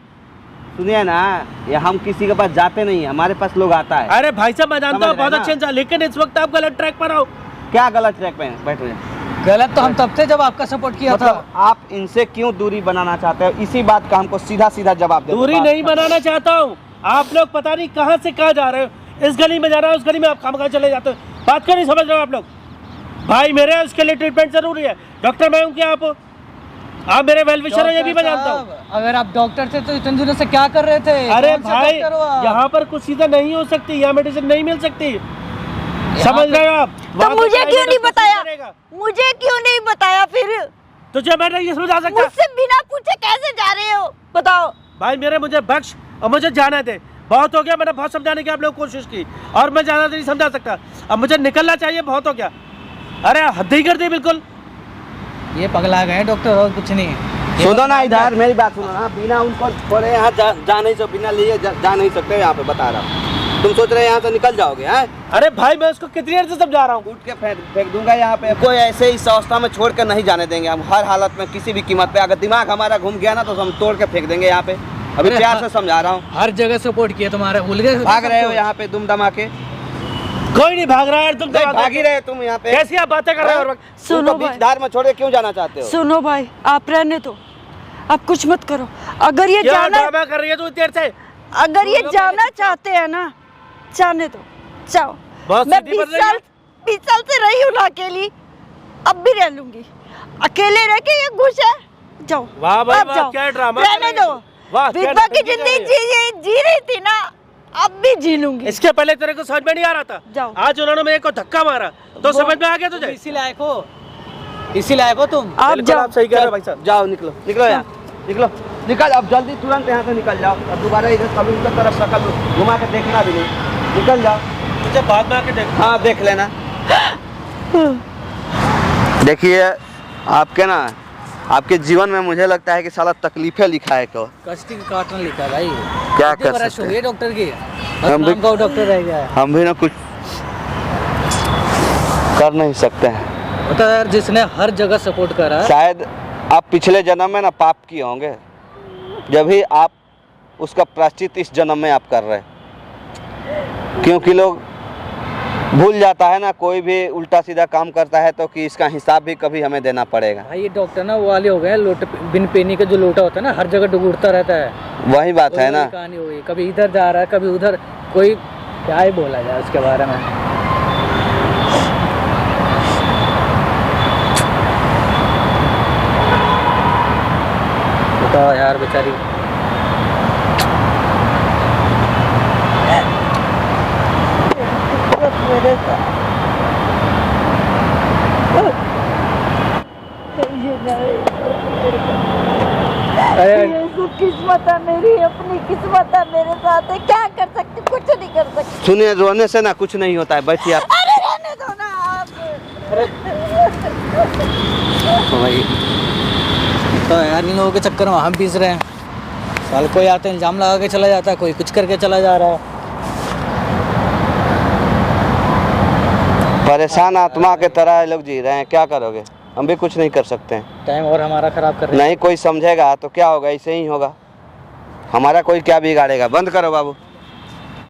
Speaker 1: सुनिए ना, ये हम किसी के पास जाते नहीं, हमारे पास लोग आता है।
Speaker 3: अरे भाई साहब मैं जानता
Speaker 1: समझ
Speaker 3: हूँ
Speaker 1: रहे
Speaker 3: बहुत
Speaker 1: हैं
Speaker 3: अच्छे
Speaker 1: ना?
Speaker 3: इंसान, लेकिन इस वक्त आप गलत ट्रैक पर हो।
Speaker 1: क्या गलत ट्रैक पे बैठ रहे हैं?
Speaker 4: गलत तो हम तब थे जब आपका सपोर्ट किया था।
Speaker 1: मतलब आप इनसे क्यों दूरी बनाना चाहते हो? इसी बात का हमको सीधा सीधा जवाब दे दो।
Speaker 3: दूरी नहीं बनाना चाहता हूँ, आप लोग पता नहीं कहाँ से कहाँ जा रहे हो। इस गली में जा रहा हूँ, उस गली में आप खामखा चले जाते हो। बात क्यों नहीं समझ रहे हो आप लोग? भाई मेरे, उसके लिए ट्रीटमेंट जरूरी है। डॉक्टर मैं हूँ क्या आप मेरे वेल विशर हो, ये भी मैं जानता हूँ।
Speaker 4: साहब, अगर आप डॉक्टर थे तो इतने दिनों से क्या कर रहे थे?
Speaker 3: अरे
Speaker 4: कौन सा
Speaker 3: भाई,
Speaker 4: डॉक्टर हो आप?
Speaker 3: यहाँ पर कुछ चीजें नहीं हो सकती, यहाँ मेडिसिन नहीं मिल सकती,
Speaker 4: यहाँ
Speaker 3: समझ
Speaker 4: पे-
Speaker 3: रहे हो आप?
Speaker 2: तो
Speaker 3: वहाँ पे
Speaker 2: मुझे
Speaker 3: private
Speaker 2: क्यों नहीं
Speaker 3: डॉक्टर
Speaker 2: बताया?
Speaker 3: करेगा।
Speaker 2: मुझे क्यों नहीं बताया फिर?
Speaker 3: तुझे मैं नहीं समझा सकता।
Speaker 2: मुझसे बिना पूछे कैसे जा रहे हो? बताओ।
Speaker 3: भाई मेरे, मुझे बख्श और मुझे जाने दे। बहुत हो गया, मैंने बहुत समझाने की आप लोग कोशिश की और मैं ज्यादा नहीं समझा सकता। अब मुझे निकलना चाहिए, बहुत हो गया। अरे हद ही कर दी बिल्कुल।
Speaker 4: ये पगला गए डॉक्टर, और कुछ नहीं है। ये
Speaker 1: सुनो ना, इधर मेरी बात सुनो ना। बिना उनको छोड़े यहाँ जा नहीं सकते, बिना लिए जा नहीं सकते। यहाँ पे बता रहा हूँ, तुम सोच रहे हैं यहाँ से निकल जाओगे? हैं?
Speaker 3: अरे भाई मैं उसको कितनी देर से समझा रहा हूँ।
Speaker 1: उठ के फेंक दूंगा यहाँ पे। कोई ऐसे इस अवस्था में छोड़ कर नहीं जाने देंगे हम, हर हालत में, किसी भी कीमत पे। अगर दिमाग हमारा घूम गया ना तो हम तोड़ के फेंक देंगे यहाँ पे। अभी
Speaker 4: अरे
Speaker 1: प्यार
Speaker 4: हाँ।
Speaker 1: से समझा रहा हूँ।
Speaker 4: हर जगह सपोर्ट किया तुम्हारा, भूल गए?
Speaker 1: भाग रहे हो यहाँ पे दुम दमा के?
Speaker 3: कोई नहीं भाग रहा है, तुम
Speaker 1: नहीं, भाग ही रहे हो तुम यहाँ पे।
Speaker 3: कैसी आप बातें कर रहे हो हर वक्त?
Speaker 2: सुनो
Speaker 1: उनको
Speaker 2: भाई।
Speaker 1: बीच धार में छोड़ के क्यों जाना चाहते हो?
Speaker 2: सुनो भाई, आप रहने दो, आप कुछ मत करो। अगर ये
Speaker 3: क्या
Speaker 2: जाना
Speaker 3: ड्रामा कर रही है तू इतनी देर से?
Speaker 2: अगर ये जाना चाहते हैं ना, जाने दो, जाओ।
Speaker 3: बहुत
Speaker 2: मैं
Speaker 3: सीधी बन रही है।
Speaker 2: 20 साल से रही हूँ ना अकेली, अब भी रह लूंगी। अकेले रह के ये खुश है, जाओ।
Speaker 3: वाह भाई
Speaker 2: अब
Speaker 3: वाह,
Speaker 2: जाओ।
Speaker 3: क्या ड्रामा
Speaker 2: रहने
Speaker 3: कर रही है
Speaker 2: दो,
Speaker 3: तू। वाह, क्या
Speaker 2: विधवा की
Speaker 3: जिंदगी
Speaker 2: जिंदगी जी रही थी ना, अब भी जी लूंगी।
Speaker 3: इसके पहले तेरे को समझ में नहीं आ रहा था,
Speaker 2: जाओ।
Speaker 3: आज उन्होंने मेरे को धक्का मारा तो समझ में आ गया तुझे।
Speaker 4: इसी लायक हो, इसी लायक हो तुम।
Speaker 2: आप
Speaker 3: बिल्कुल
Speaker 2: जाओ।
Speaker 3: आप सही कह रहे हो भाई साहब।
Speaker 1: जाओ निकलो निकलो यहाँ, निकलो निकल, अब जल्दी तुरंत यहाँ से निकल जाओ। अब दोबारा इधर सलून की तरफ शक्ल घुमा के देखना भी नहीं, निकल जाओ।
Speaker 3: मुझे बाद में आके देख।
Speaker 1: हाँ देख लेना। देखिए आपके ना, आपके जीवन में मुझे लगता है कि सारा तकलीफें लिखा है क्यों।
Speaker 4: कष्ट की काटना लिखा है भाई।
Speaker 1: क्या
Speaker 4: कितनी
Speaker 1: कर
Speaker 4: बरस
Speaker 1: सकते
Speaker 4: हो
Speaker 1: हैं?
Speaker 4: गई डॉक्टर की,
Speaker 1: हम भी-
Speaker 4: नाम का डॉक्टर रह गया है।
Speaker 1: हम भी ना कुछ कर नहीं सकते हैं।
Speaker 4: बता यार, जिसने हर जगह सपोर्ट करा है,
Speaker 1: शायद आप पिछले जन्म में ना पाप किए होंगे, जब भी आप उसका प्रायश्चित इस जन्म में आप कर रहे हैं। क्योंकि लोग भूल जाता है ना, कोई भी उल्टा सीधा काम करता है तो कि इसका हिसाब भी कभी हमें देना पड़ेगा।
Speaker 4: भाई ये डॉक्टर ना वो वाले हो गए, लोट बिन पेनी का जो लोटा होता है ना, हर जगह डुगुड़ता रहता है।
Speaker 1: वही बात है
Speaker 4: वही
Speaker 1: ना।
Speaker 4: कहानी हो गई, कभी इधर जा रहा है कभी उधर, कोई क्या ही बोला जाए उसके बारे में। बताओ यार बेचारी,
Speaker 2: मेरे साथ
Speaker 4: अरे
Speaker 2: ये तो किस्मत है मेरी, अपनी किस्मत है मेरे साथ है, क्या कर सकती, कुछ नहीं कर सकती।
Speaker 1: सुनिए, रोने से ना कुछ नहीं होता है, बैठिए आप।
Speaker 2: अरे रहने दो ना आप।
Speaker 4: तो भाई, तो यार इन लोगों के चक्कर में हम पीस रहे हैं। साल कोई आते इल्जाम लगा के चला जाता है, कोई कुछ करके चला जा रहा है।
Speaker 1: परेशान आत्मा के तरह ये लोग जी रहे हैं, क्या करोगे, हम भी कुछ नहीं कर सकते हैं।
Speaker 4: टाइम और हमारा खराब कर रहे हैं।
Speaker 1: नहीं कोई समझेगा तो क्या होगा, ऐसे ही होगा। हमारा कोई क्या बिगाड़ेगा। बंद करो बाबू।